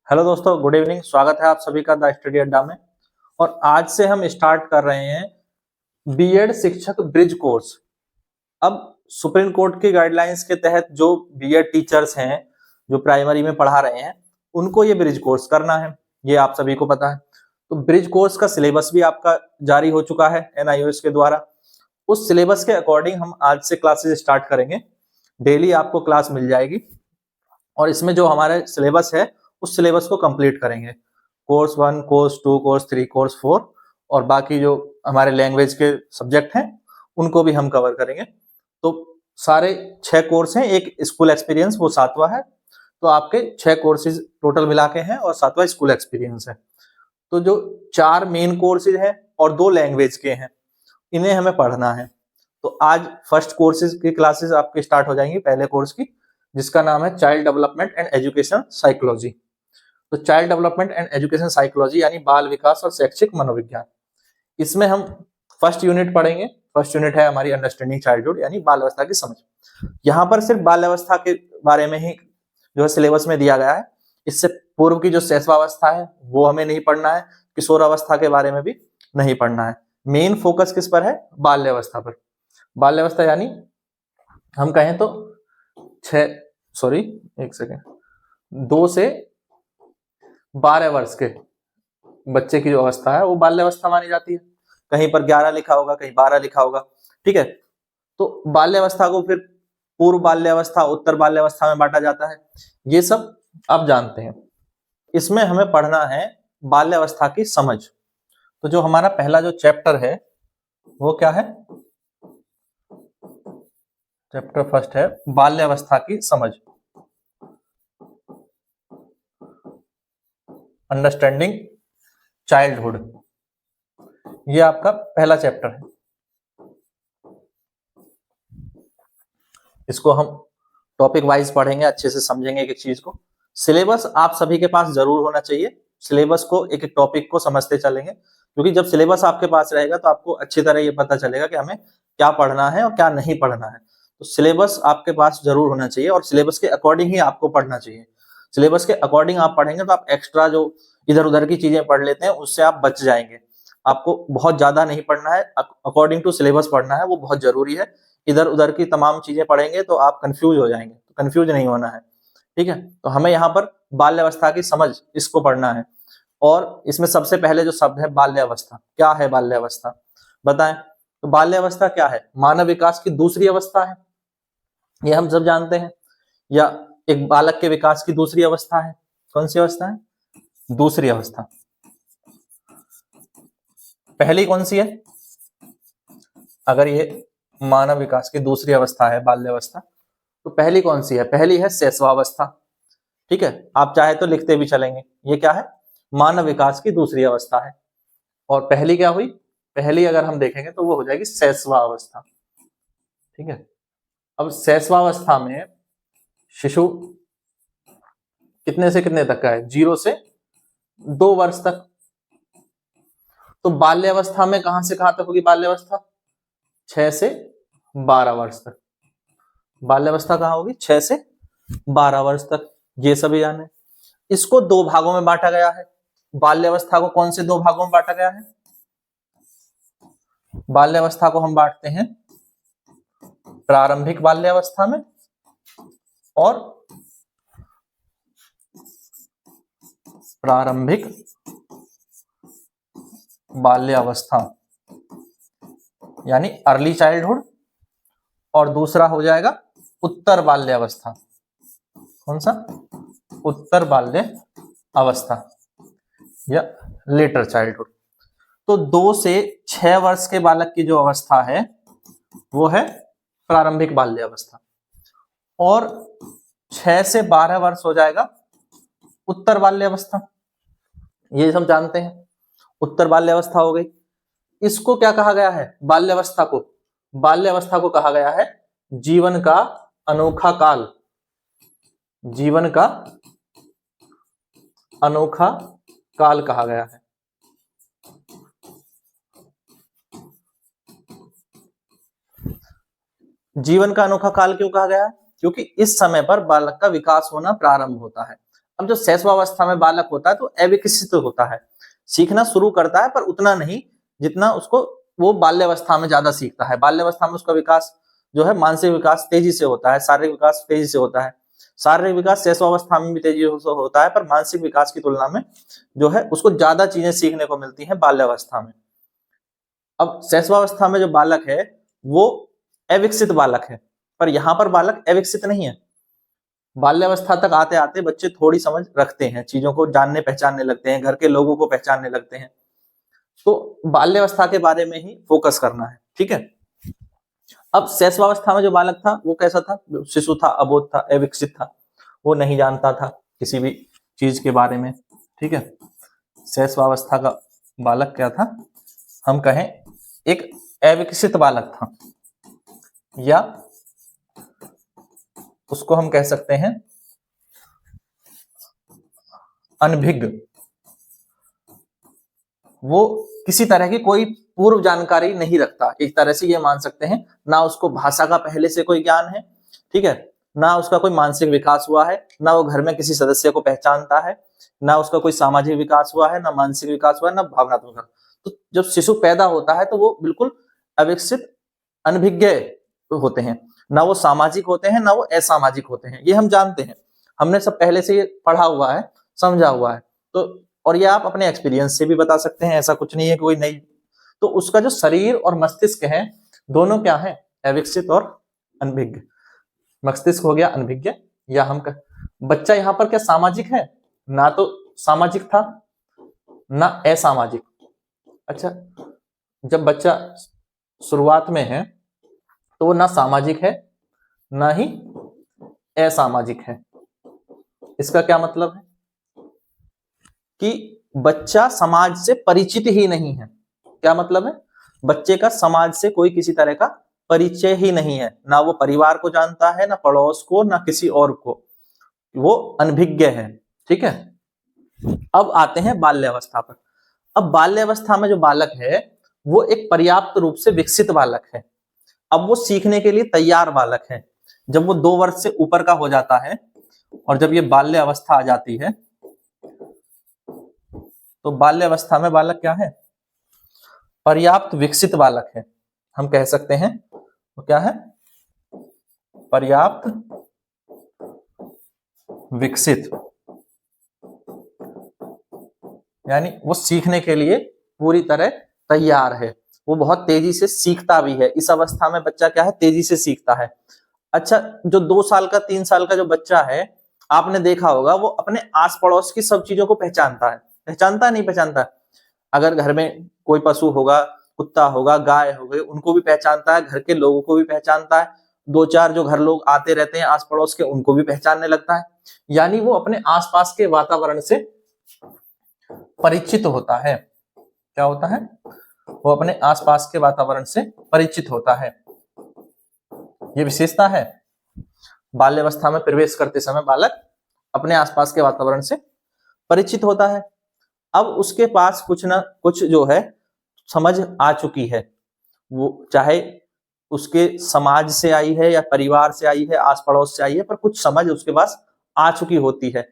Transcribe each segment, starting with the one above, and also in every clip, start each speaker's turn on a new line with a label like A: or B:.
A: Hello दोस्तों, good evening. स्वागत है आप सभी का द स्टडी अड्डा में। और आज से हम स्टार्ट कर रहे हैं बीएड शिक्षक ब्रिज कोर्स। अब सुप्रीम कोर्ट की गाइडलाइंस के तहत जो बीएड टीचर्स हैं, जो प्राइमरी में पढ़ा रहे हैं, उनको ये ब्रिज कोर्स करना है, ये आप सभी को पता है। तो ब्रिज कोर्स का सिलेबस भी आपका जारी हो चुका है एनआईओएस के द्वारा। उस सिलेबस के अकॉर्डिंग हम आज से क्लासेस स्टार्ट करेंगे। डेली आपको क्लास मिल जाएगी और इसमें जो हमारा सिलेबस है उस सिलेबस को कंप्लीट करेंगे। कोर्स 1, कोर्स 2, कोर्स 3, कोर्स 4 और बाकी जो हमारे लैंग्वेज के सब्जेक्ट हैं उनको भी हम कवर करेंगे। तो सारे 6 कोर्स हैं, एक स्कूल एक्सपीरियंस वो 7वां है। तो आपके 6 कोर्सेज टोटल मिला के हैं और 7वां स्कूल एक्सपीरियंस है। तो जो 4 मेन कोर्सेज हैं और 2 लैंग्वेज के हैं, इन्हें हमें पढ़ना है। तो आज फर्स्ट कोर्सेज की क्लासेस आपकी स्टार्ट हो जाएंगी, पहले कोर्स की, जिसका नाम है child development and education psychology. तो child development and education psychology यानी बाल विकास और शैक्षिक मनोविज्ञान, इसमें हम फर्स्ट यूनिट पढ़ेंगे। फर्स्ट यूनिट है हमारी अंडरस्टैंडिंग चाइल्डहुड यानी बाल अवस्था की समझ। यहाँ पर सिर्फ बाल अवस्था के बारे में ही जो है सिलेबस में दिया गया है। इससे पूर्व की जो शैशवावस्था है वो हमें नहीं पढ़ना है, किशोरावस्था के बारे में भी नहीं पढ़ना है। मेन फोकस किस पर है? बाल्यावस्था पर। बाल्यावस्था यानी हम कहें तो 2 से 12 वर्ष के बच्चे की जो अवस्था है वो बाल्यावस्था मानी जाती है। कहीं पर 11 लिखा होगा, कहीं 12 लिखा होगा, ठीक है। तो बाल्यावस्था को फिर पूर्व बाल्यावस्था, उत्तर बाल्यावस्था में बांटा जाता है। ये सब आप जानते हैं। इसमें हमें पढ़ना है बाल्यावस्था की समझ। तो जो हमारा पहला जो चैप्टर है वो क्या है? चैप्टर फर्स्ट है बाल्यावस्था की समझ, अंडरस्टैंडिंग चाइल्डहुड। ये आपका पहला चैप्टर है। इसको हम टॉपिक वाइज पढ़ेंगे, अच्छे से समझेंगे एक एक चीज को। सिलेबस आप सभी के पास जरूर होना चाहिए। सिलेबस को एक एक टॉपिक को समझते चलेंगे, क्योंकि जब सिलेबस आपके पास रहेगा तो आपको अच्छी तरह ये पता चलेगा कि हमें क्या पढ़ना है और क्या नहीं पढ़ना है। तो सिलेबस आपके पास जरूर होना चाहिए और सिलेबस के अकॉर्डिंग ही आपको पढ़ना चाहिए। सिलेबस के अकॉर्डिंग आप पढ़ेंगे तो आप एक्स्ट्रा जो इधर उधर की चीजें पढ़ लेते हैं उससे आप बच जाएंगे। आपको बहुत ज्यादा नहीं पढ़ना है, अकॉर्डिंग टू सिलेबस पढ़ना है, वो बहुत जरूरी है। इधर उधर की तमाम चीजें पढ़ेंगे तो आप कंफ्यूज हो जाएंगे, तो कंफ्यूज नहीं होना है, ठीक है। तो हमें यहाँ पर बाल्यावस्था की समझ, इसको पढ़ना है। और इसमें सबसे पहले जो शब्द है बाल्यावस्था। क्या है बाल्यावस्था? बताएं। तो बाल्यावस्था क्या है? मानव विकास की दूसरी अवस्था है, ये हम सब जानते हैं। या एक बालक के विकास की दूसरी अवस्था है। कौन सी अवस्था है? दूसरी अवस्था। पहली कौन सी है? अगर ये मानव विकास की दूसरी अवस्था है बाल्यावस्था, तो पहली कौन सी है? पहली है शैशवावस्था, ठीक है। आप चाहे तो लिखते भी चलेंगे। ये क्या है? मानव विकास की दूसरी अवस्था है। और पहली क्या हुई? पहली अगर हम देखेंगे तो वो हो जाएगी शैशवावस्था, ठीक है। अब शैशवावस्था में शिशु कितने से कितने तक का है? 0 से 2 वर्ष तक। तो बाल्यावस्था में कहां से कहां तक होगी बाल्यावस्था? 6 से 12 वर्ष तक। बाल्यावस्था कहां होगी? 6 से 12 वर्ष तक। ये सभी जाने। इसको 2 भागों में बांटा गया है। बाल्यावस्था को कौन से 2 भागों में बांटा गया है? बाल्यावस्था को हम बांटते हैं प्रारंभिक बाल्यावस्था में और प्रारंभिक बाल्यावस्था यानी अर्ली चाइल्डहुड, और दूसरा हो जाएगा उत्तर बाल्यावस्था। कौन सा? उत्तर बाल्य अवस्था या लेटर चाइल्डहुड। तो 2 से 6 वर्ष के बालक की जो अवस्था है वो है प्रारंभिक बाल्य अवस्था, और 6 से 12 वर्ष हो जाएगा उत्तर बाल्य अवस्था। ये हम जानते हैं, उत्तर बाल्य अवस्था हो गई। इसको क्या कहा गया है? बाल्यावस्था को, बाल्यावस्था को कहा गया है जीवन का अनोखा काल। जीवन का अनोखा काल कहा गया है। जीवन का अनोखा काल क्यों कहा गया है? क्योंकि इस समय पर बालक का विकास होना प्रारंभ होता है। अब जो शैशवावस्था में बालक होता है तो अविकसित होता है, सीखना शुरू करता है पर उतना नहीं जितना उसको वो बाल्यावस्था में ज्यादा सीखता है। बाल्यावस्था में उसका विकास जो है, मानसिक विकास तेजी से होता है, शारीरिक विकास तेजी से होता है। शारीरिक विकास शैशवावस्था में भी तेजी से होता है, पर मानसिक विकास की तुलना में जो है उसको ज्यादा चीजें सीखने को मिलती हैं बाल्यावस्था में। अब शैशवावस्था में जो बालक है वो अविकसित बालक है, पर यहाँ पर बालक अविकसित नहीं है। बाल्यावस्था तक आते आते बच्चे थोड़ी समझ रखते हैं, चीजों को जानने पहचानने लगते हैं, घर के लोगों को पहचानने लगते हैं। तो बाल्यावस्था के बारे में ही फोकस करना है, ठीक है। अब शैशवावस्था में जो बालक था वो कैसा था? शिशु था, अबोध था, अविकसित था, वो नहीं जानता था किसी भी चीज के बारे में, ठीक है। शैशवावस्था का बालक क्या था? हम कहें एक अविकसित बालक था, या उसको हम कह सकते हैं अनभिज्ञ। वो किसी तरह की कोई पूर्व जानकारी नहीं रखता, एक तरह से ये मान सकते हैं। ना उसको भाषा का पहले से कोई ज्ञान है, ठीक है, ना उसका कोई मानसिक विकास हुआ है, ना वो घर में किसी सदस्य को पहचानता है, ना उसका कोई सामाजिक विकास हुआ है, ना मानसिक विकास हुआ है, ना भावनात्मक विकास। तो जब शिशु पैदा होता है तो वो बिल्कुल अविकसित, अनभिज्ञ होते हैं। ना वो सामाजिक होते हैं, ना वो असामाजिक होते हैं, ये हम जानते हैं, हमने सब पहले से ये पढ़ा हुआ है, समझा हुआ है। तो और ये आप अपने एक्सपीरियंस से भी बता सकते हैं, ऐसा कुछ नहीं है कोई नहीं। तो उसका जो शरीर और मस्तिष्क है दोनों क्या है? अविकसित और अनभिज्ञ। मस्तिष्क हो गया अनभिज्ञ, या हम बच्चा यहाँ पर क्या सामाजिक है? ना तो सामाजिक था, ना असामाजिक। अच्छा, जब बच्चा शुरुआत में है तो वो ना सामाजिक है ना ही असामाजिक है। इसका क्या मतलब है? कि बच्चा समाज से परिचित ही नहीं है। क्या मतलब है? बच्चे का समाज से कोई किसी तरह का परिचय ही नहीं है, ना वो परिवार को जानता है, ना पड़ोस को, ना किसी और को, वो अनभिज्ञ है, ठीक है। अब आते हैं बाल्यावस्था पर। अब बाल्यावस्था में जो बालक है वो एक पर्याप्त रूप से विकसित बालक है। अब वो सीखने के लिए तैयार बालक है। जब वो 2 वर्ष से ऊपर का हो जाता है और जब ये बाल्य अवस्था आ जाती है तो बाल्यावस्था में बालक क्या है? पर्याप्त विकसित बालक है। हम कह सकते हैं वो क्या है? पर्याप्त विकसित, यानी वो सीखने के लिए पूरी तरह तैयार है। वो बहुत तेजी से सीखता भी है। इस अवस्था में बच्चा क्या है? तेजी से सीखता है। अच्छा, जो 2 साल का 3 साल का जो बच्चा है, आपने देखा होगा वो अपने आस पड़ोस की सब चीजों को पहचानता है। पहचानता नहीं पहचानता? अगर घर में कोई पशु होगा, कुत्ता होगा, गाय हो गई, उनको भी पहचानता है, घर के लोगों को भी पहचानता है, 2-4 जो घर लोग आते रहते हैं आस पड़ोस के उनको भी पहचानने लगता है। यानी वो अपने आसपास के वातावरण से परिचित होता है। क्या होता है? वो अपने आसपास के वातावरण से परिचित होता है। ये विशेषता है। बाल्यावस्था में प्रवेश करते समय बालक अपने आसपास के वातावरण से परिचित होता है। अब उसके पास कुछ ना कुछ जो है समझ आ चुकी है, वो चाहे उसके समाज से आई है या परिवार से आई है, आस पड़ोस से आई है, पर कुछ समझ उसके पास आ चुकी होती है।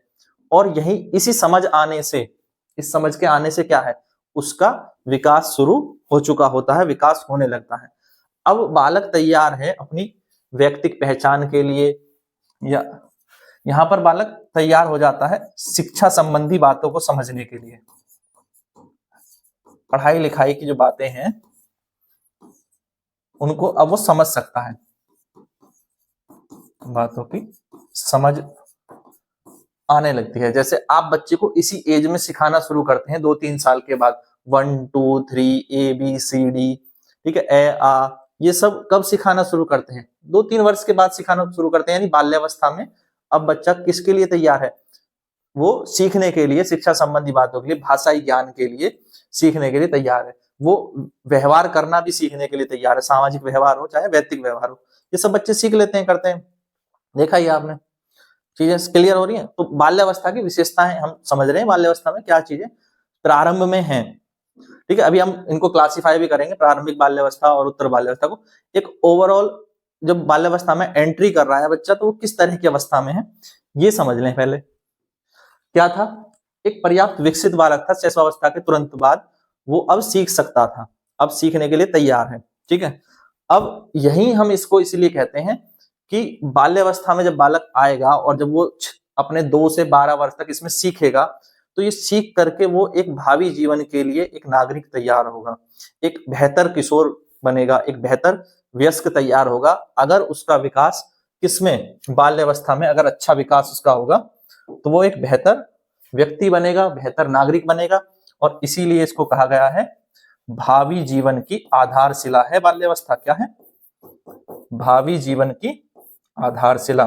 A: और यही इसी समझ आने से, इस समझ के आने से क्या है? उसका विकास शुरू हो चुका होता है, विकास होने लगता है। अब बालक तैयार है अपनी व्यक्तिगत पहचान के लिए, या यहाँ पर बालक तैयार हो जाता है शिक्षा संबंधी बातों को समझने के लिए। पढ़ाई लिखाई की जो बातें हैं उनको अब वो समझ सकता है, बातों की समझ आने लगती है। जैसे आप बच्चे को इसी एज में सिखाना शुरू करते हैं 2-3 साल के बाद, 1 2 3 ABCD, ठीक है, ए आ, ये सब कब सिखाना शुरू करते हैं? 2-3 वर्ष के बाद सिखाना शुरू करते हैं, यानी बाल्यावस्था में। अब बच्चा किसके लिए तैयार है? वो सीखने के लिए, शिक्षा संबंधी बातों के लिए, भाषाई ज्ञान के लिए सीखने के लिए तैयार है। वो व्यवहार करना भी सीखने के लिए तैयार है, सामाजिक व्यवहार हो चाहे वैयक्तिक व्यवहार हो, ये सब बच्चे सीख लेते हैं, करते हैं। देखा ही आपने, चीजें क्लियर हो रही हैं। तो बाल्यावस्था की विशेषताएं हम समझ रहे हैं, बाल्यावस्था में क्या चीजें प्रारंभ में हैं, ठीक है। अभी हम इनको क्लासिफाई भी करेंगे, प्रारंभिक बाल्यावस्था और उत्तर बाल्यावस्था को। एक ओवरऑल जब बाल्यावस्था में एंट्री कर रहा है बच्चा तो वो किस तरह की अवस्था में है ये समझ लें पहले। क्या था, एक पर्याप्त विकसित बालक था, शैशवावस्था के तुरंत बाद वो अब सीख सकता था, अब सीखने के लिए तैयार है। ठीक है, अब यही हम इसको इसलिए कहते हैं कि बाल्यावस्था में जब बालक आएगा और जब वो अपने 2 से 12 वर्ष तक इसमें सीखेगा, तो ये सीख करके वो एक भावी जीवन के लिए एक नागरिक तैयार होगा, एक बेहतर किशोर बनेगा, एक बेहतर वयस्क तैयार होगा। अगर उसका विकास किसमें, बाल्यावस्था में अगर अच्छा विकास उसका होगा तो वो एक बेहतर व्यक्ति बनेगा, बेहतर नागरिक बनेगा। और इसीलिए इसको कहा गया है भावी जीवन की आधारशिला है बाल्यावस्था। क्या है, भावी जीवन की आधारशिला,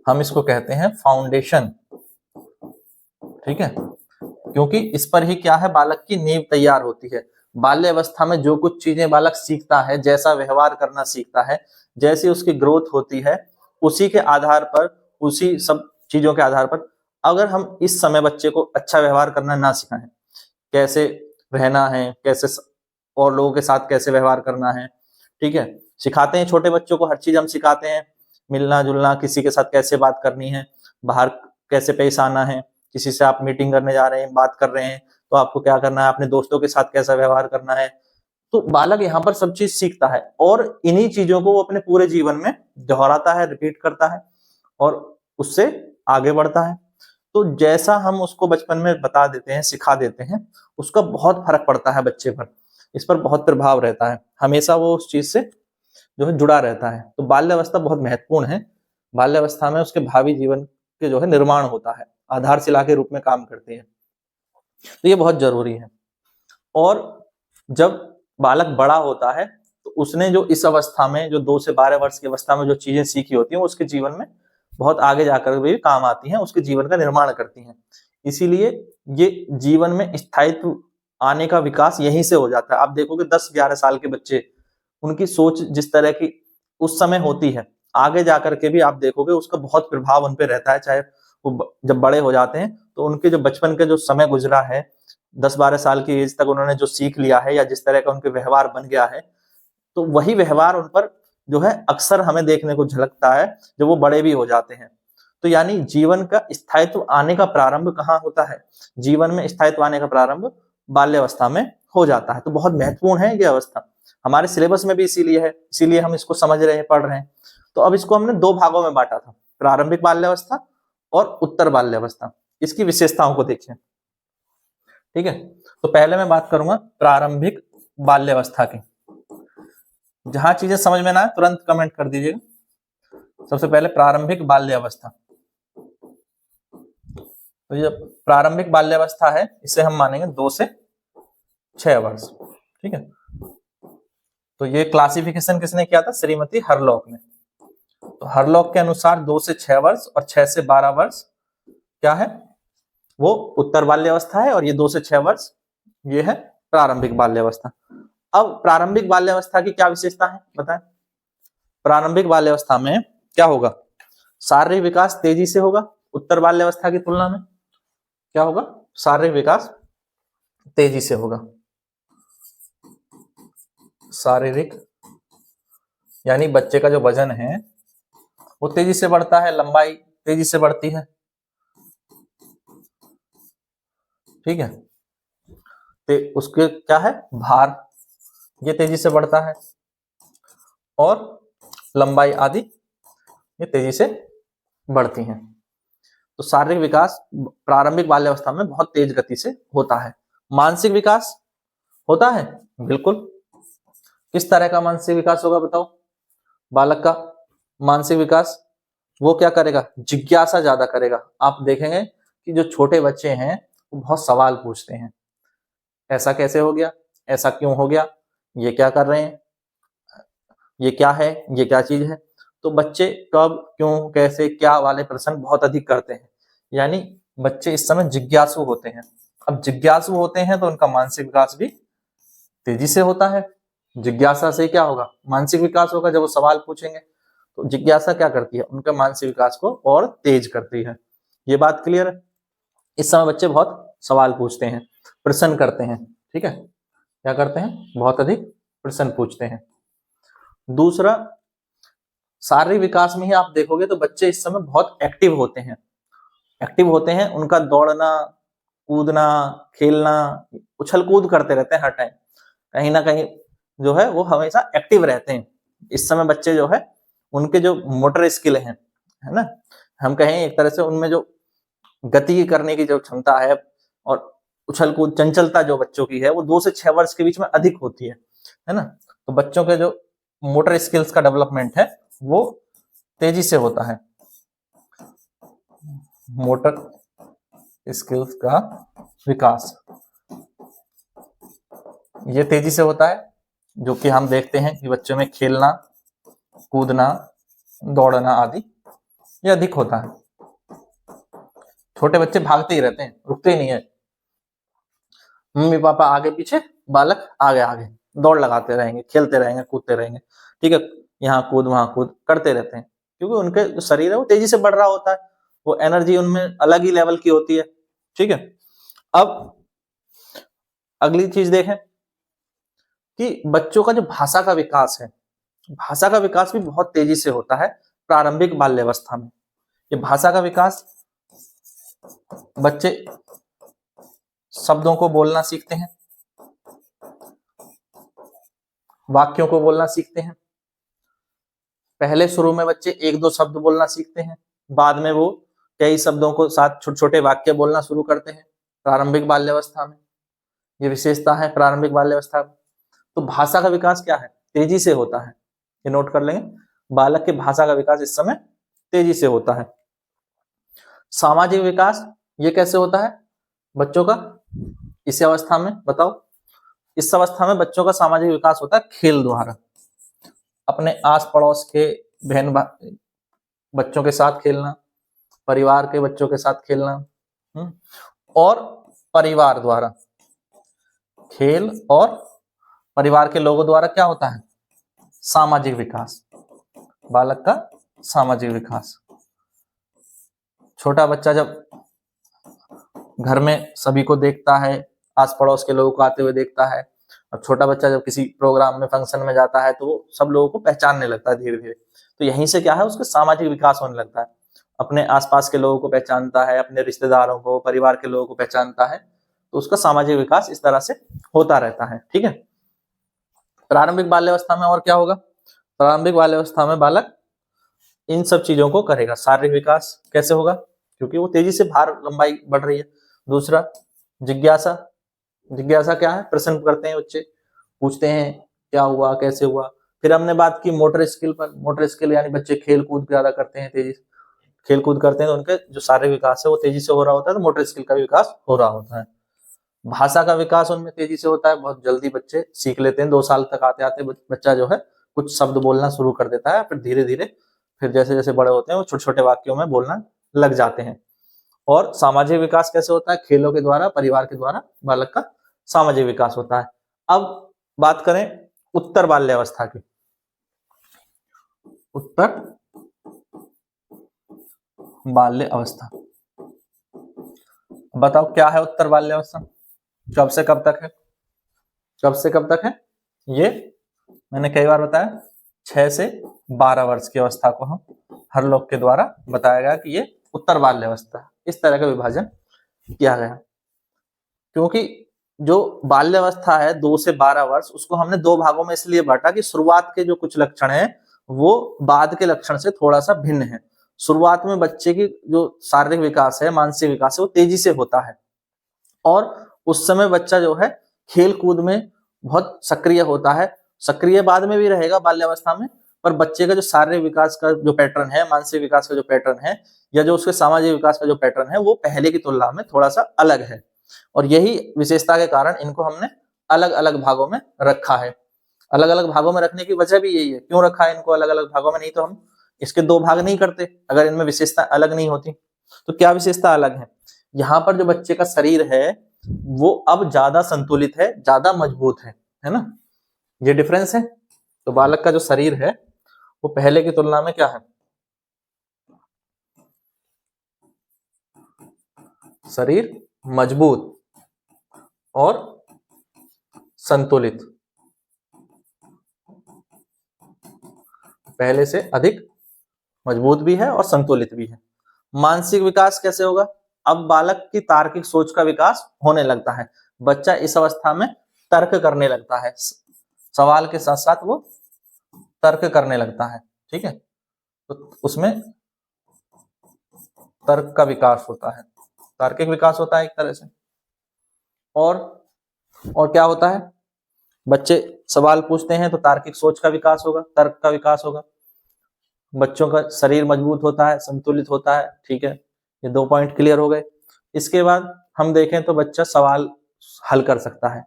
A: हम इसको कहते हैं फाउंडेशन। ठीक है, क्योंकि इस पर ही क्या है, बालक की नींव तैयार होती है। बाल्यावस्था में जो कुछ चीजें बालक सीखता है, जैसा व्यवहार करना सीखता है, जैसी उसकी ग्रोथ होती है, उसी के आधार पर, उसी सब चीजों के आधार पर अगर हम इस समय बच्चे को अच्छा व्यवहार करना ना सिखाएं, कैसे रहना है, कैसे और लोगों के साथ कैसे व्यवहार करना है, ठीक है, सिखाते हैं छोटे बच्चों को, हर चीज हम सिखाते हैं, मिलना जुलना, किसी के साथ कैसे बात करनी है, बाहर कैसे पेश आना है, किसी से आप मीटिंग करने जा रहे हैं, बात कर रहे हैं तो आपको क्या करना है, अपने दोस्तों के साथ कैसा व्यवहार करना है। तो बालक यहाँ पर सब चीज सीखता है और इन्हीं चीजों को वो अपने पूरे जीवन में दोहराता है, रिपीट करता है और उससे आगे बढ़ता है। तो जैसा हम उसको बचपन में बता देते हैं, सिखा देते हैं, उसका बहुत फर्क पड़ता है बच्चे पर, इस पर बहुत प्रभाव रहता है, हमेशा वो उस चीज से जो है जुड़ा रहता है। तो बाल्यावस्था बहुत महत्वपूर्ण है, बाल्यावस्था में उसके भावी जीवन के जो है निर्माण होता है, आधारशिला के रूप में काम करती है, तो ये बहुत जरूरी है। और जब बालक बड़ा होता है तो उसने जो इस अवस्था में, जो 2 से 12 वर्ष की अवस्था में जो चीजें सीखी होती हैं, वो उसके जीवन में बहुत आगे जाकर भी काम आती हैं, उसके जीवन का निर्माण करती हैं। इसीलिए ये जीवन में स्थायित्व आने का विकास यहीं से हो जाता है। आप देखोगे 10-11 साल के बच्चे, उनकी सोच जिस तरह की उस समय होती है, आगे जाकर के भी आप देखोगे उसका बहुत प्रभाव उन पे रहता है। चाहे वो जब बड़े हो जाते हैं तो उनके जो बचपन के जो समय गुजरा है, 10-12 साल की एज तक उन्होंने जो सीख लिया है या जिस तरह का उनके व्यवहार बन गया है, तो वही व्यवहार उन पर जो है अक्सर हमें देखने को झलकता है जब वो बड़े भी हो जाते हैं। तो यानी जीवन का स्थायित्व आने का प्रारंभ कहाँ होता है, जीवन में स्थायित्व आने का प्रारंभ बाल्यावस्था में हो जाता है। तो बहुत महत्वपूर्ण है ये अवस्था, हमारे सिलेबस में भी इसीलिए है, इसीलिए हम इसको समझ रहे हैं, पढ़ रहे हैं। तो अब इसको हमने 2 भागों में बांटा था, प्रारंभिक बाल्यावस्था और उत्तर बाल्यावस्था। इसकी विशेषताओं को देखें। ठीक है, तो पहले मैं बात करूंगा प्रारंभिक बाल्यावस्था की। जहां चीजें समझ में ना आए तुरंत कमेंट कर दीजिएगा। सबसे पहले प्रारंभिक बाल्यावस्था, तो ये प्रारंभिक बाल्यावस्था है, इसे हम मानेंगे 2 से 6 वर्ष। ठीक है, तो ये क्लासिफिकेशन किसने किया था, श्रीमती हरलॉक ने। तो हरलॉक के अनुसार 2 से 6 वर्ष और 6 से 12 वर्ष क्या है, वो उत्तर बाल्यावस्था है, और ये 2 से 6 वर्ष ये है प्रारंभिक बाल्यावस्था। अब प्रारंभिक बाल्यावस्था की क्या विशेषता है बताएं। प्रारंभिक बाल्यावस्था में क्या होगा, शारीरिक विकास तेजी से होगा, उत्तर बाल्यावस्था की तुलना में क्या होगा, शारीरिक विकास तेजी से होगा। शारीरिक यानी बच्चे का जो वजन है वो तेजी से बढ़ता है, लंबाई तेजी से बढ़ती है। ठीक है, तो उसके क्या है, भार ये तेजी से बढ़ता है और लंबाई आदि ये तेजी से बढ़ती हैं। तो शारीरिक विकास प्रारंभिक बाल्यावस्था में बहुत तेज गति से होता है। मानसिक विकास होता है, बिल्कुल। किस तरह का मानसिक विकास होगा बताओ, बालक का मानसिक विकास वो क्या करेगा, जिज्ञासा ज्यादा करेगा। आप देखेंगे कि जो छोटे बच्चे हैं वो बहुत सवाल पूछते हैं, ऐसा कैसे हो गया, ऐसा क्यों हो गया, ये क्या कर रहे हैं, ये क्या है, ये क्या चीज है। तो बच्चे कब, क्यों, कैसे, क्या वाले प्रश्न बहुत अधिक करते हैं, यानी बच्चे इस समय जिज्ञासु होते हैं। अब जिज्ञासु होते हैं तो उनका मानसिक विकास भी तेजी से होता है। जिज्ञासा से क्या होगा, मानसिक विकास होगा। जब वो सवाल पूछेंगे तो जिज्ञासा क्या करती है, उनका मानसिक विकास को और तेज करती है। ये बात क्लियर है। इस समय बच्चे बहुत सवाल पूछते हैं, प्रश्न करते हैं। ठीक है, क्या करते हैं, बहुत अधिक प्रश्न पूछते हैं। दूसरा, शारीरिक विकास में ही आप देखोगे तो बच्चे इस समय बहुत एक्टिव होते हैं एक्टिव होते हैं, उनका दौड़ना, कूदना, खेलना, उछल कूद करते रहते हैं हर टाइम, कहीं ना कहीं जो है वो हमेशा एक्टिव रहते हैं। इस समय बच्चे जो है उनके जो मोटर स्किल है ना, हम कहें एक तरह से उनमें जो गति करने की जो क्षमता है और उछल कूद चंचलता जो बच्चों की है वो 2 से 6 वर्ष के बीच में अधिक होती है ना। तो बच्चों के जो मोटर स्किल्स का डेवलपमेंट है वो तेजी से होता है, मोटर स्किल्स का विकास ये तेजी से होता है, जो कि हम देखते हैं कि बच्चों में खेलना, कूदना, दौड़ना आदि ये अधिक होता है। छोटे बच्चे भागते ही रहते हैं, रुकते ही नहीं है, मम्मी पापा आगे पीछे, बालक आगे आगे दौड़ लगाते रहेंगे, खेलते रहेंगे, कूदते रहेंगे, ठीक है, यहाँ कूद वहां कूद करते रहते हैं, क्योंकि उनके जो शरीर है वो तेजी से बढ़ रहा होता है, वो एनर्जी उनमें अलग ही लेवल की होती है। ठीक है, अब अगली चीज देखें कि बच्चों का जो भाषा का विकास है, भाषा का विकास भी बहुत तेजी से होता है प्रारंभिक बाल्यावस्था में। ये भाषा का विकास, बच्चे शब्दों को बोलना सीखते हैं, वाक्यों को बोलना सीखते हैं। पहले शुरू में बच्चे 1-2 शब्द बोलना सीखते हैं, बाद में वो कई शब्दों को साथ छोटे छोटे वाक्य बोलना शुरू करते हैं प्रारंभिक बाल्यावस्था में। ये विशेषता है प्रारंभिक बाल्यावस्था में। तो भाषा का विकास क्या है, तेजी से होता है, ये नोट कर लेंगे, बालक के भाषा का विकास इस समय तेजी से होता है। सामाजिक विकास ये कैसे होता है बच्चों का इस अवस्था में, बताओ। इस अवस्था में बच्चों का सामाजिक विकास होता है खेल द्वारा, अपने आस पड़ोस के बहन बच्चों के साथ खेलना, परिवार के बच्चों के साथ खेलना, और परिवार द्वारा खेल, और परिवार के लोगों द्वारा क्या होता है, सामाजिक विकास, बालक का सामाजिक विकास। छोटा बच्चा जब घर में सभी को देखता है, आस पड़ोस के लोगों को आते हुए देखता है, और छोटा बच्चा जब किसी प्रोग्राम में, फंक्शन में जाता है तो वो सब लोगों को पहचानने लगता है धीरे धीरे। तो यहीं से क्या है, उसका सामाजिक विकास होने लगता है, अपने आसपास के लोगों को पहचानता है, अपने रिश्तेदारों को, परिवार के लोगों को पहचानता है, तो उसका सामाजिक विकास इस तरह से होता रहता है। ठीक है, प्रारंभिक बाल्यावस्था में और क्या होगा, प्रारंभिक बाल्यावस्था में बालक इन सब चीजों को करेगा। शारीरिक विकास कैसे होगा, क्योंकि वो तेजी से भार लंबाई बढ़ रही है। दूसरा, जिज्ञासा, जिज्ञासा क्या है, प्रश्न करते हैं बच्चे, पूछते हैं क्या हुआ, कैसे हुआ। फिर हमने बात की मोटर स्किल पर, मोटर स्किल यानी बच्चे खेल कूद ज्यादा करते हैं, तेजी से खेल कूद करते हैं तो उनके जो शारीरिक विकास है वो तेजी से हो रहा होता है, तो मोटर स्किल का भी विकास हो रहा होता है। भाषा का विकास उनमें तेजी से होता है, बहुत जल्दी बच्चे सीख लेते हैं, 2 साल तक आते आते बच्चा जो है कुछ शब्द बोलना शुरू कर देता है, फिर धीरे धीरे फिर जैसे जैसे बड़े होते हैं वो छोटे छोटे वाक्यों में बोलना लग जाते हैं। और सामाजिक विकास कैसे होता है, खेलों के द्वारा, परिवार के द्वारा बालक का सामाजिक विकास होता है। अब बात करें उत्तर बाल्यावस्था की, उत्तर बाल्य अवस्था, बताओ क्या है उत्तर बाल्यावस्था, कब से कब तक है, कब से कब तक है, ये मैंने कई बार बताया 6 से 12 वर्ष की अवस्था को हम हर लोग के द्वारा बताया गया कि ये उत्तर बाल्यावस्था, इस तरह का विभाजन किया गया। क्योंकि जो बाल्यावस्था है 2 से 12 वर्ष, उसको हमने 2 भागों में इसलिए बांटा कि शुरुआत के जो कुछ लक्षण हैं वो बाद के लक्षण से थोड़ा सा भिन्न है। शुरुआत में बच्चे की जो शारीरिक विकास है, मानसिक विकास है, वो तेजी से होता है, और उस समय बच्चा जो है खेल कूद में बहुत सक्रिय होता है। सक्रिय बाद में भी रहेगा बाल्यावस्था में, पर बच्चे का जो शारीरिक विकास का जो पैटर्न है, मानसिक विकास का जो पैटर्न है, या जो उसके सामाजिक विकास का जो पैटर्न है, वो पहले की तुलना में थोड़ा सा अलग है। और यही विशेषता के कारण इनको हमने अलग अलग भागों में रखा है। अलग अलग भागों में रखने की वजह भी यही है, क्यों रखा है इनको अलग अलग भागों में, नहीं तो हम इसके 2 भाग नहीं करते अगर इनमें विशेषता अलग नहीं होती। तो क्या विशेषता अलग है, यहाँ पर जो बच्चे का शरीर है वो अब ज्यादा संतुलित है, ज्यादा मजबूत है ना, ये डिफरेंस है। तो बालक का जो शरीर है वो पहले की तुलना में क्या है, शरीर मजबूत और संतुलित, पहले से अधिक मजबूत भी है और संतुलित भी है। मानसिक विकास कैसे होगा? अब बालक की तार्किक सोच का विकास होने लगता है। बच्चा इस अवस्था में तर्क करने लगता है, सवाल के साथ साथ वो तर्क करने लगता है। ठीक है, तो उसमें तर्क का विकास होता है, तार्किक विकास होता है एक तरह से। और क्या होता है? बच्चे सवाल पूछते हैं तो तार्किक सोच का विकास होगा, तर्क का विकास होगा। बच्चों का शरीर मजबूत होता है, संतुलित होता है। ठीक है, ये 2 पॉइंट क्लियर हो गए। इसके बाद हम देखें तो बच्चा सवाल हल कर सकता है,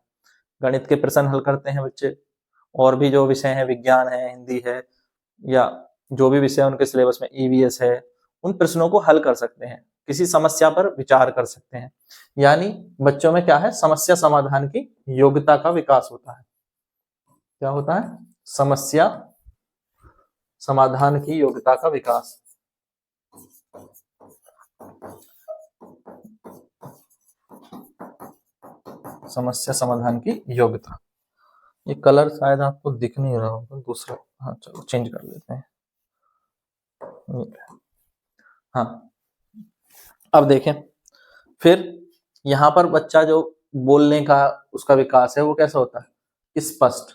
A: गणित के प्रश्न हल करते हैं बच्चे, और भी जो विषय हैं, विज्ञान है, हिंदी है, या जो भी विषय उनके सिलेबस में ईवीएस है, उन प्रश्नों को हल कर सकते हैं, किसी समस्या पर विचार कर सकते हैं। यानी बच्चों में क्या है? समस्या समाधान की योग्यता का विकास होता है। क्या होता है? समस्या समाधान की योग्यता का विकास। समस्या समाधान की योग्यता। ये कलर शायद आपको दिख नहीं रहा होगा, दूसरा, हाँ चलो चेंज कर लेते हैं। हाँ, अब देखें, फिर यहाँ पर बच्चा जो बोलने का उसका विकास है वो कैसा होता है? स्पष्ट,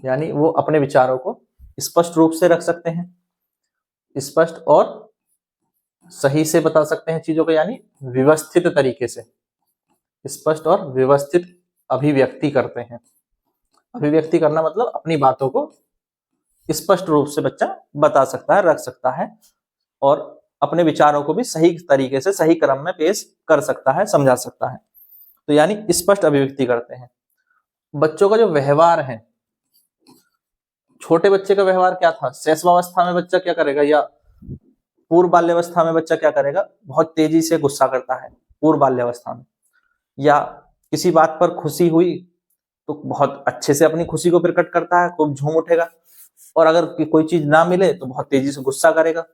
A: यानी वो अपने विचारों को स्पष्ट रूप से रख सकते हैं, स्पष्ट और सही से बता सकते हैं चीजों को, यानी व्यवस्थित तरीके से, स्पष्ट और व्यवस्थित अभिव्यक्ति करते हैं। अभिव्यक्ति करना मतलब अपनी बातों को स्पष्ट रूप से बच्चा बता सकता है, रख सकता है, और अपने विचारों को भी सही तरीके से सही क्रम में पेश कर सकता है, समझा सकता है। तो यानी स्पष्ट अभिव्यक्ति करते हैं। बच्चों का जो व्यवहार है, छोटे बच्चे का व्यवहार क्या था? शैशवावस्था में बच्चा क्या करेगा, या पूर्व बाल्यावस्था में बच्चा क्या करेगा? बहुत तेजी से गुस्सा करता है पूर्व बाल्यावस्था में, या किसी बात पर खुशी हुई तो बहुत अच्छे से अपनी खुशी को प्रकट करता है, खूब झूम उठेगा, और अगर कोई चीज ना मिले तो बहुत तेजी से गुस्सा करेगा।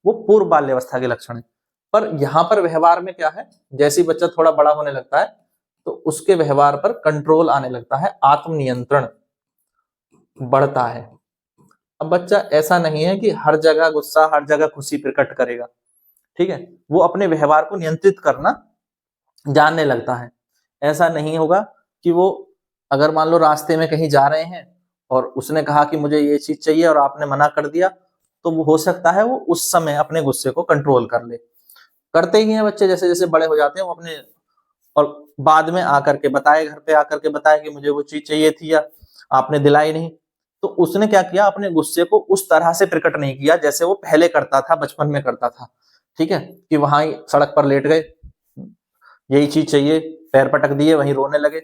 A: वो पूर्व बाल्यावस्था के लक्षण है। पर यहाँ पर व्यवहार में क्या है? जैसे ही बच्चा थोड़ा बड़ा होने लगता है तो उसके व्यवहार पर कंट्रोल आने लगता है, आत्मनियंत्रण बढ़ता है। अब बच्चा ऐसा नहीं है कि हर जगह गुस्सा, हर जगह खुशी प्रकट करेगा। ठीक है, वो अपने व्यवहार को नियंत्रित करना जानने लगता है। ऐसा नहीं होगा कि वो, अगर मान लो रास्ते में कहीं जा रहे हैं और उसने कहा कि मुझे ये चीज चाहिए और आपने मना कर दिया, तो वो हो सकता है वो उस समय अपने गुस्से को कंट्रोल कर ले। करते ही हैं बच्चे, जैसे जैसे बड़े हो जाते हैं वो अपने, और बाद में आकर के बताए, घर पे आकर के बताए कि मुझे वो चीज चाहिए थी या आपने दिलाई नहीं, तो उसने क्या किया? अपने गुस्से को उस तरह से प्रकट नहीं किया जैसे वो पहले करता था, बचपन में करता था। ठीक है, कि वहां ही सड़क पर लेट गए, यही चीज चाहिए, पैर पटक दिए, वहीं रोने लगे।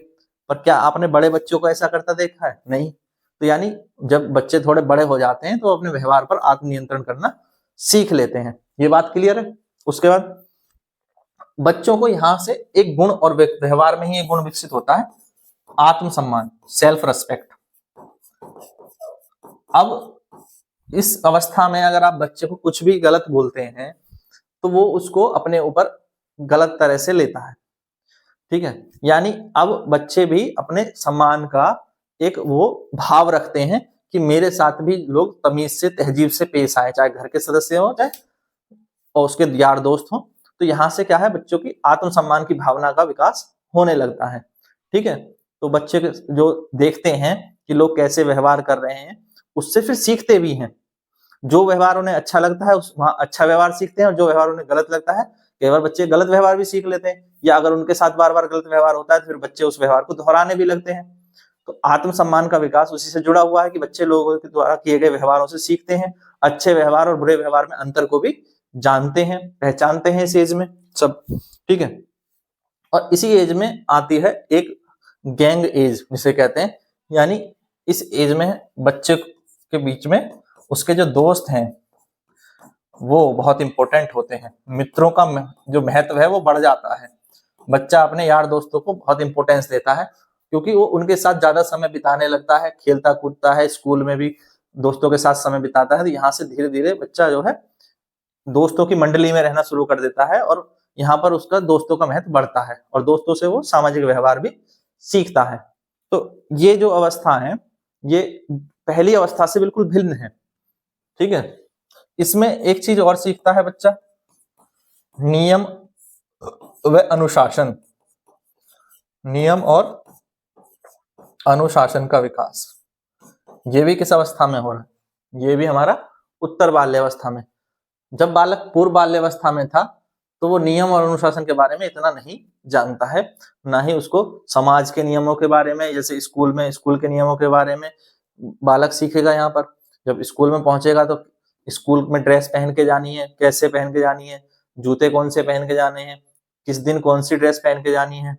A: पर क्या आपने बड़े बच्चों को ऐसा करता देखा है? नहीं। तो यानी जब बच्चे थोड़े बड़े हो जाते हैं तो अपने व्यवहार पर आत्मनियंत्रण करना सीख लेते हैं। ये बात क्लियर है? उसके बाद बच्चों को यहां से एक गुण, और व्यवहार में ही एक गुण विकसित होता है, आत्मसम्मान, सेल्फ रेस्पेक्ट। अब इस अवस्था में अगर आप बच्चे को कुछ भी गलत बोलते हैं तो वो उसको अपने ऊपर गलत तरह से लेता है। ठीक है, यानी अब बच्चे भी अपने सम्मान का एक वो भाव रखते हैं कि मेरे साथ भी लोग तमीज से, तहजीब से पेश आए, चाहे घर के सदस्य हो, चाहे और उसके यार दोस्त हो। तो यहाँ से क्या है? बच्चों की आत्मसम्मान की भावना का विकास होने लगता है। ठीक है, तो बच्चे जो देखते हैं कि लोग कैसे व्यवहार कर रहे हैं, उससे फिर सीखते भी हैं। जो व्यवहार उन्हें अच्छा लगता है उस वहां अच्छा व्यवहार सीखते हैं, और जो व्यवहार उन्हें गलत लगता है, कई बार बच्चे गलत व्यवहार भी सीख लेते हैं, या अगर उनके साथ बार बार गलत व्यवहार होता है तो फिर बच्चे उस व्यवहार को दोहराने भी लगते हैं। तो आत्मसम्मान का विकास उसी से जुड़ा हुआ है कि बच्चे लोगों के द्वारा किए गए व्यवहारों से सीखते हैं, अच्छे व्यवहार और बुरे व्यवहार में अंतर को भी जानते हैं, पहचानते हैं इस एज में सब। ठीक है, और इसी एज में आती है एक गैंग एज जिसे कहते हैं, यानी इस एज में बच्चे के बीच में उसके जो दोस्त हैं वो बहुत इंपॉर्टेंट होते हैं। मित्रों का जो महत्व है वो बढ़ जाता है। बच्चा अपने यार दोस्तों को बहुत इंपॉर्टेंस देता है, क्योंकि वो उनके साथ ज्यादा समय बिताने लगता है, खेलता कूदता है, स्कूल में भी दोस्तों के साथ समय बिताता है। तो यहाँ से धीरे धीरे बच्चा जो है दोस्तों की मंडली में रहना शुरू कर देता है, और यहाँ पर उसका दोस्तों का महत्व बढ़ता है, और दोस्तों से वो सामाजिक व्यवहार भी सीखता है। तो ये जो अवस्था है ये पहली अवस्था से बिल्कुल भिन्न है। ठीक है, इसमें एक चीज और सीखता है बच्चा, नियम व अनुशासन, नियम और अनुशासन का विकास, ये भी किस अवस्था में हो रहा है? ये भी हमारा उत्तर बाल्यावस्था में। जब बालक पूर्व बाल्यावस्था में था तो वो नियम और अनुशासन के बारे में इतना नहीं जानता है, ना ही उसको समाज के नियमों के बारे में, जैसे स्कूल में स्कूल के नियमों के बारे में बालक सीखेगा। यहाँ पर जब स्कूल में पहुंचेगा तो स्कूल में ड्रेस पहन के जानी है, कैसे पहन के जानी है, जूते कौन से पहन के जाने हैं, किस दिन कौन सी ड्रेस पहन के जानी है,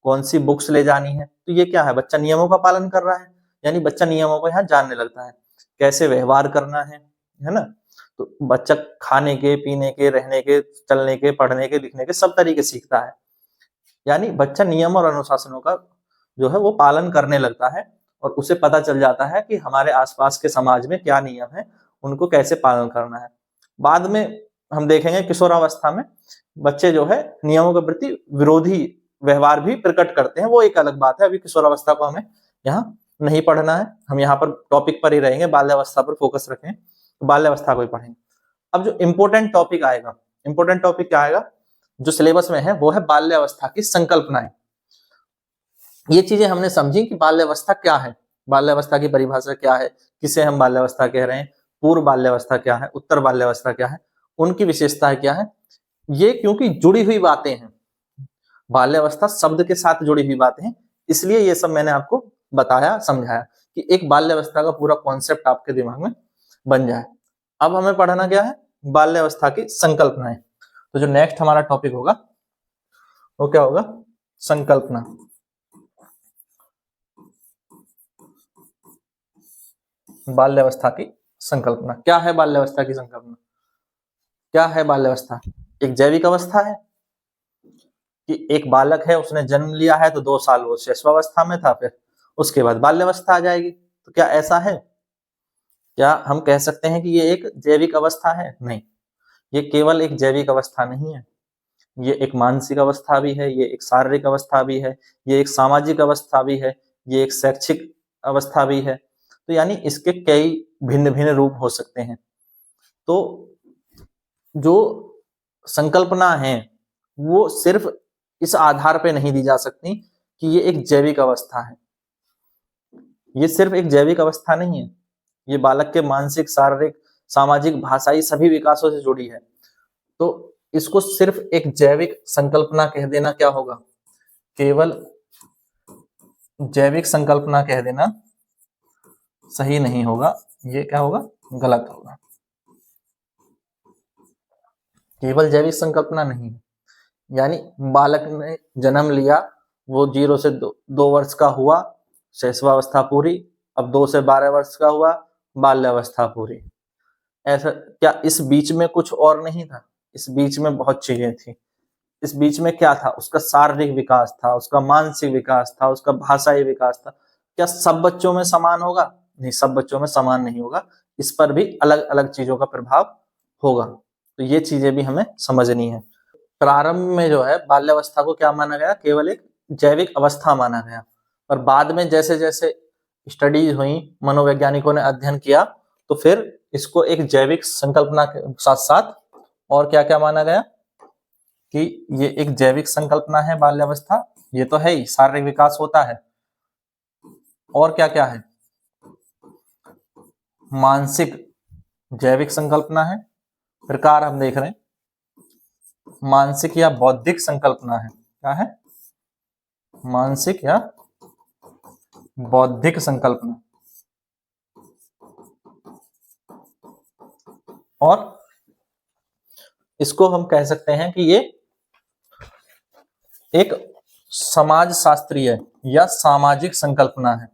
A: कौन सी बुक्स ले जानी है। तो ये क्या है? बच्चा नियमों का पालन कर रहा है, यानी बच्चा नियमों को यहाँ जानने लगता है, कैसे व्यवहार करना है ना। तो बच्चा खाने के, पीने के, रहने के, चलने के, पढ़ने के, लिखने के सब तरीके सीखता है, यानी बच्चा नियम और अनुशासनों का जो है वो पालन करने लगता है और उसे पता चल जाता है कि हमारे आसपास के समाज में क्या नियम है, उनको कैसे पालन करना है। बाद में हम देखेंगे किशोरावस्था में बच्चे जो है नियमों के प्रति विरोधी व्यवहार भी प्रकट करते हैं, वो एक अलग बात है। अभी किशोरावस्था को हमें यहाँ नहीं पढ़ना है, हम यहाँ पर टॉपिक पर ही रहेंगे, बाल्यावस्था पर फोकस रखें, तो बाल्यावस्था को ही पढ़ेंगे। अब जो इम्पोर्टेंट टॉपिक आएगा, इम्पोर्टेंट टॉपिक क्या आएगा जो सिलेबस में है, वो है बाल्यावस्था की संकल्पनाएं। ये चीजें हमने समझी कि बाल्यावस्था क्या है, बाल्यावस्था की परिभाषा क्या है, किसे हम बाल्यावस्था कह रहे हैं, पूर्व बाल्यावस्था क्या है, उत्तर बाल्यावस्था क्या है, उनकी विशेषताएं क्या है। ये क्योंकि जुड़ी हुई बातें हैं, बाल्यावस्था शब्द के साथ जुड़ी हुई बातें हैं, इसलिए ये सब मैंने आपको बताया, समझाया कि एक बाल्यावस्था का पूरा कॉन्सेप्ट आपके दिमाग में बन जाए। अब हमें पढ़ना क्या है? बाल्यावस्था की संकल्पनाएं। तो जो नेक्स्ट हमारा टॉपिक होगा वो क्या होगा? संकल्पना। बाल्यावस्था की संकल्पना क्या है? बाल्यावस्था की संकल्पना क्या है? बाल्यावस्था एक जैविक अवस्था है कि एक बालक है, उसने जन्म लिया है तो 2 साल वो शैशवावस्था में था, फिर उसके बाद बाल्यावस्था आ जाएगी। तो क्या ऐसा है? क्या हम कह सकते हैं कि ये एक जैविक अवस्था है? नहीं, ये केवल एक जैविक अवस्था नहीं है, ये एक मानसिक अवस्था भी है, ये एक शारीरिक अवस्था भी है, ये एक सामाजिक अवस्था भी है, ये एक शैक्षिक अवस्था भी है। तो यानी इसके कई भिन्न भिन्न रूप हो सकते हैं। तो जो संकल्पना है वो सिर्फ इस आधार पे नहीं दी जा सकती कि ये एक जैविक अवस्था है। ये सिर्फ एक जैविक अवस्था नहीं है, ये बालक के मानसिक, शारीरिक, सामाजिक, भाषाई सभी विकासों से जुड़ी है। तो इसको सिर्फ एक जैविक संकल्पना कह देना क्या होगा? केवल जैविक संकल्पना कह देना सही नहीं होगा, ये क्या होगा? गलत होगा। केवल जैविक संकल्पना नहीं है, यानी बालक ने जन्म लिया, वो 0 से 2 वर्ष का हुआ, शैशवावस्था पूरी, अब 2 से 12 वर्ष का हुआ, बाल्यावस्था पूरी। ऐसा क्या इस बीच में कुछ और नहीं था? इस बीच में बहुत चीजें थी। इस बीच में क्या था? उसका शारीरिक विकास था, उसका मानसिक विकास था, उसका भाषाई विकास था। क्या सब बच्चों में समान होगा? नहीं, सब बच्चों में समान नहीं होगा, इस पर भी अलग अलग चीजों का प्रभाव होगा। तो ये चीजें भी हमें समझनी है। प्रारंभ में जो है बाल्यावस्था को क्या माना गया? केवल एक जैविक अवस्था माना गया, और बाद में जैसे जैसे स्टडीज हुई, मनोवैज्ञानिकों ने अध्ययन किया, तो फिर इसको एक जैविक संकल्पना के साथ साथ और क्या क्या माना गया कि ये एक जैविक संकल्पना है बाल्यावस्था, ये तो है ही, शारीरिक विकास होता है, और क्या क्या है? मानसिक जैविक संकल्पना है, प्रकार हम देख रहे हैं, मानसिक या बौद्धिक संकल्पना है। क्या है? मानसिक या बौद्धिक संकल्पना। और इसको हम कह सकते हैं कि ये एक समाज शास्त्रीय या सामाजिक संकल्पना है,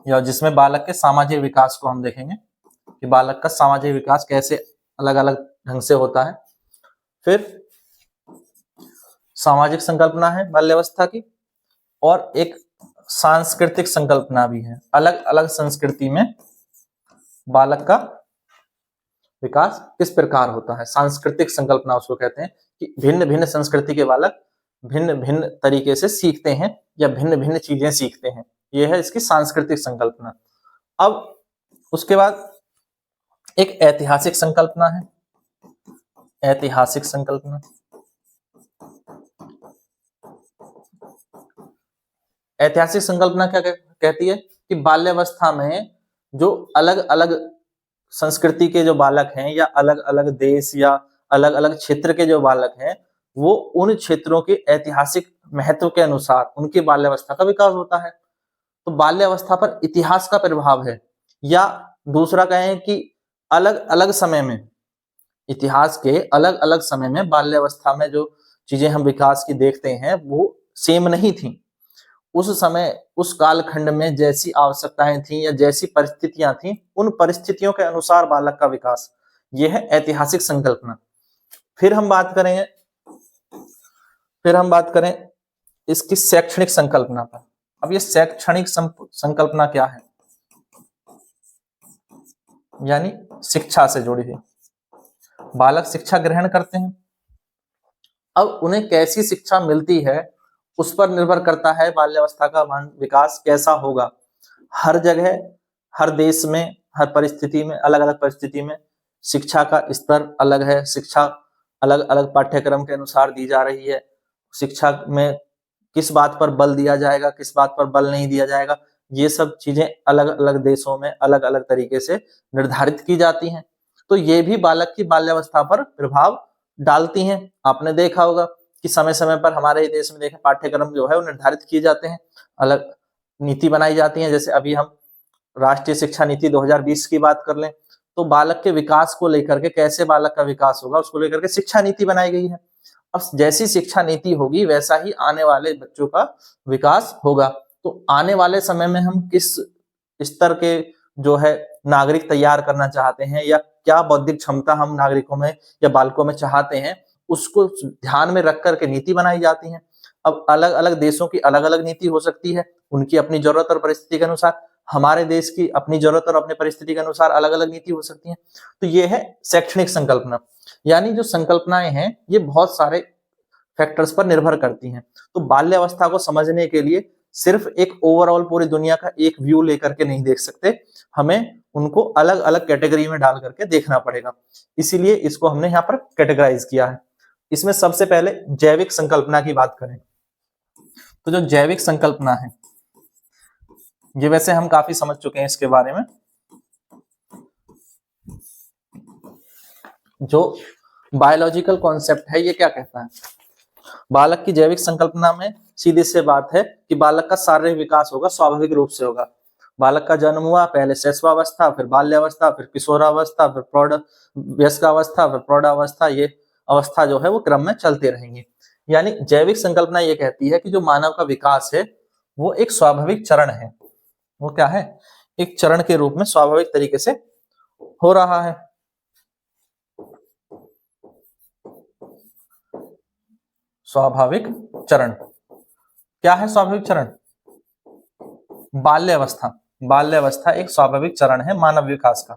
A: या जिसमें बालक के सामाजिक विकास को हम देखेंगे कि बालक का सामाजिक विकास कैसे अलग अलग ढंग से होता है। फिर सामाजिक संकल्पना है बाल्यावस्था की, और एक सांस्कृतिक संकल्पना भी है। अलग अलग संस्कृति में बालक का विकास किस प्रकार होता है, सांस्कृतिक संकल्पना उसको कहते हैं कि भिन्न भिन्न संस्कृति के बालक भिन्न भिन्न तरीके से सीखते हैं या भिन्न भिन्न चीजें सीखते हैं, यह है इसकी सांस्कृतिक संकल्पना। अब उसके बाद एक ऐतिहासिक संकल्पना है, ऐतिहासिक संकल्पना। ऐतिहासिक संकल्पना क्या कहती है कि बाल्यावस्था में जो अलग अलग संस्कृति के जो बालक हैं या अलग अलग देश या अलग अलग क्षेत्र के जो बालक हैं, वो उन क्षेत्रों के ऐतिहासिक महत्व के अनुसार उनकी बाल्यावस्था का विकास होता है। तो बाल्यावस्था पर इतिहास का प्रभाव है, या दूसरा कहें कि अलग अलग समय में, इतिहास के अलग अलग समय में बाल्यावस्था में जो चीजें हम विकास की देखते हैं वो सेम नहीं थी। उस समय उस कालखंड में जैसी आवश्यकताएं थी या जैसी परिस्थितियां थी, उन परिस्थितियों के अनुसार बालक का विकास, यह है ऐतिहासिक संकल्पना। फिर हम बात करें इसकी शैक्षणिक संकल्पना पर। अब ये शैक्षणिक संकल्पना क्या है? यानी शिक्षा से जुड़ी हुई। बालक शिक्षा ग्रहण करते हैं, अब उन्हें कैसी शिक्षा मिलती है उस पर निर्भर करता है बाल्यावस्था का विकास कैसा होगा। हर जगह, हर देश में, हर परिस्थिति में, अलग अलग परिस्थिति में शिक्षा का स्तर अलग है। शिक्षा अलग अलग पाठ्यक्रम के अनुसार दी जा रही है। शिक्षा में किस बात पर बल दिया जाएगा, किस बात पर बल नहीं दिया जाएगा, ये सब चीजें अलग अलग देशों में अलग अलग तरीके से निर्धारित की जाती हैं। तो ये भी बालक की बाल्यावस्था पर प्रभाव डालती हैं। आपने देखा होगा कि समय समय पर हमारे देश में देखें पाठ्यक्रम जो है वो निर्धारित किए जाते हैं, अलग नीति बनाई जाती है। जैसे अभी हम राष्ट्रीय शिक्षा नीति 2020 की बात कर लें तो बालक के विकास को लेकर के, कैसे बालक का विकास होगा उसको लेकर के शिक्षा नीति बनाई गई है। अब जैसी शिक्षा नीति होगी वैसा ही आने वाले बच्चों का विकास होगा। तो आने वाले समय में हम किस स्तर के जो है नागरिक तैयार करना चाहते हैं या क्या बौद्धिक क्षमता हम नागरिकों में या बालकों में चाहते हैं, उसको ध्यान में रख करके नीति बनाई जाती है। अब अलग अलग देशों की अलग अलग नीति हो सकती है, उनकी अपनी जरूरत और परिस्थिति के अनुसार। हमारे देश की अपनी जरूरत और अपनी परिस्थिति के अनुसार अलग अलग नीति हो सकती है। तो ये है शैक्षणिक संकल्पना। यानी जो संकल्पनाएं हैं ये बहुत सारे फैक्टर्स पर निर्भर करती हैं। तो बाल्यावस्था को समझने के लिए सिर्फ एक ओवरऑल पूरी दुनिया का एक व्यू लेकर के नहीं देख सकते, हमें उनको अलग अलग कैटेगरी में डाल करके देखना पड़ेगा। इसीलिए इसको हमने यहाँ पर कैटेगराइज किया है। इसमें सबसे पहले जैविक संकल्पना की बात करें तो जो जैविक संकल्पना है ये वैसे हम काफी समझ चुके हैं इसके बारे में। जो बायोलॉजिकल कॉन्सेप्ट है ये क्या कहता है? बालक की जैविक संकल्पना में सीधी सी बात है कि बालक का शारीरिक विकास होगा, स्वाभाविक रूप से होगा। बालक का जन्म हुआ, पहले शैशवावस्था, फिर बाल्यावस्था, फिर किशोरावस्था, फिर प्रौढ़ वयस्कावस्था, फिर प्रौढ़ावस्था, ये अवस्था जो है वो क्रम में चलते रहेंगे। यानी जैविक संकल्पना ये कहती है कि जो मानव का विकास है वो एक स्वाभाविक चरण है। वो क्या है? एक चरण के रूप में स्वाभाविक तरीके से हो रहा है। स्वाभाविक चरण क्या है? स्वाभाविक चरण बाल्यावस्था। बाल्यावस्था एक स्वाभाविक चरण है मानव विकास का।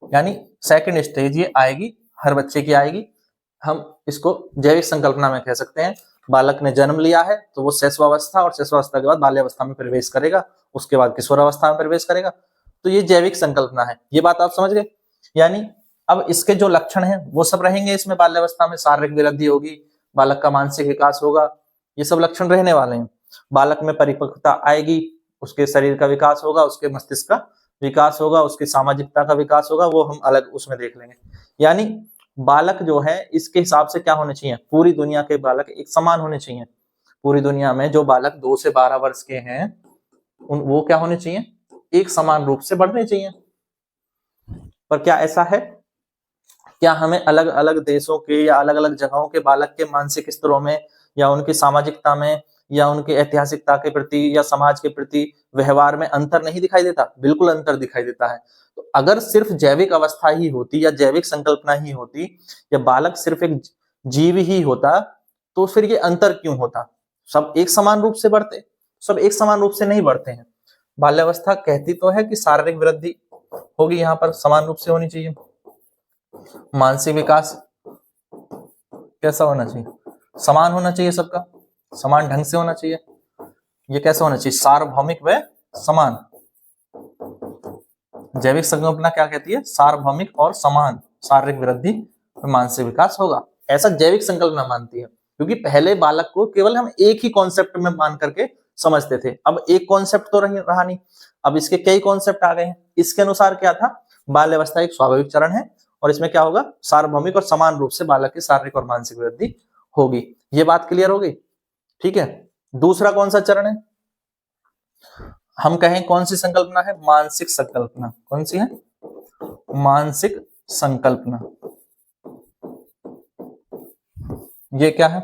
A: यानी सेकंड स्टेज ये आएगी, हर बच्चे की आएगी। हम इसको जैविक संकल्पना में कह सकते हैं। बालक ने जन्म लिया है तो वो शैशवावस्था और शैशवावस्था के बाद बाल्यावस्था में प्रवेश करेगा, उसके बाद किशोरावस्था में प्रवेश करेगा। तो ये जैविक संकल्पना है। ये बात आप समझ गए? यानी अब इसके जो लक्षण हैं वो सब रहेंगे इसमें। बाल्यावस्था में शारीरिक वृद्धि होगी, बालक का मानसिक विकास होगा, ये सब लक्षण रहने वाले हैं। बालक में परिपक्वता आएगी, उसके शरीर का विकास होगा, उसके मस्तिष्क का विकास होगा, उसकी सामाजिकता का विकास होगा, वो हम अलग उसमें देख लेंगे। यानी बालक जो है इसके हिसाब से क्या होने चाहिए? पूरी दुनिया के बालक एक समान होने चाहिए। पूरी दुनिया में जो बालक 2 से 12 वर्ष के हैं वो क्या होने चाहिए? एक समान रूप से बढ़ने चाहिए। पर क्या ऐसा है? क्या हमें अलग अलग देशों के या अलग अलग जगहों के बालक के मानसिक स्तरों में या उनकी सामाजिकता में या उनकी ऐतिहासिकता के प्रति या समाज के प्रति व्यवहार में अंतर नहीं दिखाई देता? बिल्कुल अंतर दिखाई देता है। तो अगर सिर्फ जैविक अवस्था ही होती या जैविक संकल्पना ही होती या बालक सिर्फ एक जीव ही होता तो फिर ये अंतर क्यों होता? सब एक समान रूप से बढ़ते? सब एक समान रूप से नहीं बढ़ते हैं। बाल्यावस्था कहती तो है कि शारीरिक वृद्धि होगी, यहाँ पर समान रूप से होनी चाहिए। मानसिक विकास कैसा होना चाहिए? समान होना चाहिए, सबका समान ढंग से होना चाहिए। ये कैसा होना चाहिए? सार्वभौमिक व समान। जैविक संकल्पना क्या कहती है? सार्वभौमिक और समान शारीरिक वृद्धि फिर मानसिक विकास होगा, ऐसा जैविक संकल्पना मानती है। क्योंकि पहले बालक को केवल हम एक ही कॉन्सेप्ट में मान करके समझते थे, अब एक कॉन्सेप्ट तो रहा नहीं, अब इसके कई कॉन्सेप्ट आ गए हैं। इसके अनुसार क्या था, बाल्य अवस्था एक स्वाभाविक चरण है और इसमें क्या होगा, सार्वभौमिक और समान रूप से बालक की शारीरिक और मानसिक वृद्धि होगी। ये बात क्लियर हो गई, ठीक है। दूसरा कौन सा चरण है, हम कहें कौन सी संकल्पना है, मानसिक संकल्पना। कौन सी है, मानसिक संकल्पना। ये क्या है,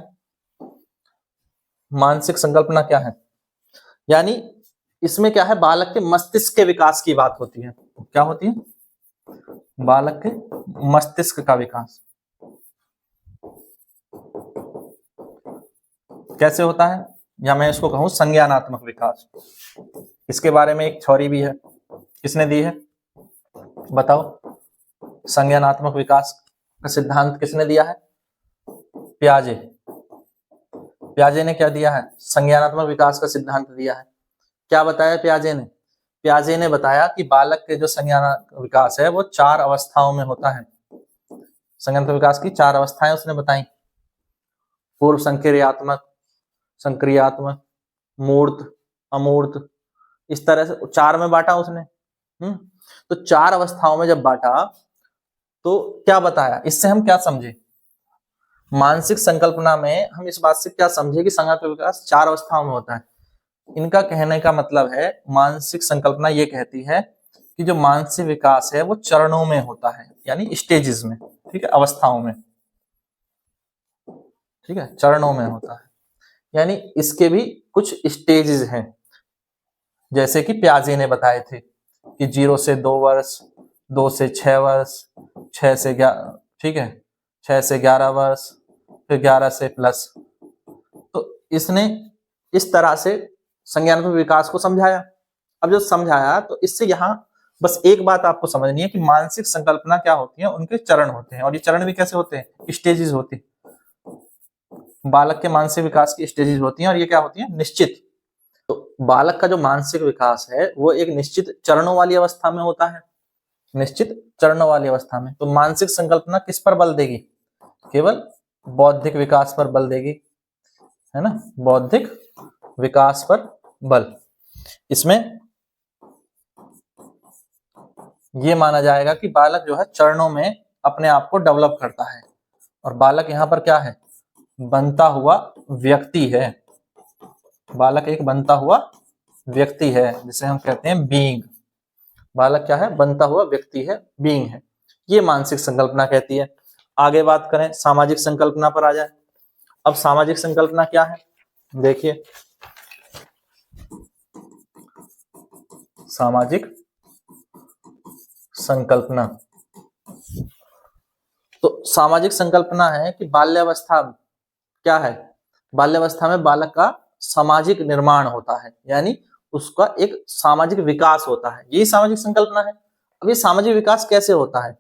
A: मानसिक संकल्पना क्या है, यानी इसमें क्या है, बालक के मस्तिष्क के विकास की बात होती है। क्या होती है, बालक के मस्तिष्क का विकास कैसे होता है, या मैं इसको कहूं संज्ञानात्मक विकास। इसके बारे में एक थ्योरी भी है, किसने दी है बताओ, संज्ञानात्मक विकास का सिद्धांत किसने दिया है, पियाजे। पियाजे ने क्या दिया है, संज्ञानात्मक विकास का सिद्धांत दिया है। क्या बताया पियाजे ने, पियाजे ने बताया कि बालक के जो संज्ञानात्मक विकास है वो 4 अवस्थाओं में होता है। संज्ञानात्मक विकास की 4 अवस्थाएं उसने बताई, पूर्व संक्रियात्मक, संक्रियात्मक, मूर्त, अमूर्त, इस तरह से 4 में बांटा उसने। तो 4 अवस्थाओं में जब बांटा तो क्या बताया, इससे हम क्या समझे, मानसिक संकल्पना में हम इस बात से क्या समझे कि संज्ञानात्मक विकास 4 अवस्थाओं में होता है। इनका कहने का मतलब है, मानसिक संकल्पना ये कहती है कि जो मानसिक विकास है वो चरणों में होता है, यानी स्टेजेस में, ठीक है, अवस्थाओं में, ठीक है, चरणों में होता है, यानी इसके भी कुछ स्टेजेस हैं, जैसे कि पियाजे ने बताए थे कि 0 से 2 वर्ष, 2 से 6 वर्ष, 6 से 11, ठीक है, 6 से 11 वर्ष, फिर 11 से प्लस। तो इसने इस तरह से संज्ञानात्मक विकास को समझाया। अब जो समझाया तो इससे यहाँ बस एक बात आपको समझनी है कि मानसिक संकल्पना क्या होती है, उनके चरण होते हैं, और ये चरण भी कैसे होते हैं, स्टेजेस होती है। बालक के मानसिक विकास की स्टेजेस होती हैं और ये क्या होती है, निश्चित। तो बालक का जो मानसिक विकास है वो एक निश्चित चरणों वाली अवस्था में होता है, निश्चित चरणों वाली अवस्था में। तो मानसिक संकल्पना किस पर बल देगी, केवल बौद्धिक विकास पर बल देगी, है ना, बौद्धिक विकास पर बल। इसमें ये माना जाएगा कि बालक जो है चरणों में अपने आप को डेवलप करता है, और बालक यहाँ पर क्या है, बनता हुआ व्यक्ति है। बालक एक बनता हुआ व्यक्ति है, जिसे हम कहते हैं बीइंग। बालक क्या है, बनता हुआ व्यक्ति है, बीइंग है, ये मानसिक संकल्पना कहती है। आगे बात करें, सामाजिक संकल्पना पर आ जाए। अब सामाजिक संकल्पना क्या है, देखिए, सामाजिक संकल्पना, तो सामाजिक संकल्पना है कि बाल्यावस्था क्या है, बाल्यावस्था में बालक का सामाजिक निर्माण होता है, यानी उसका एक सामाजिक विकास होता है, यही सामाजिक संकल्पना है। अब ये सामाजिक विकास कैसे होता है,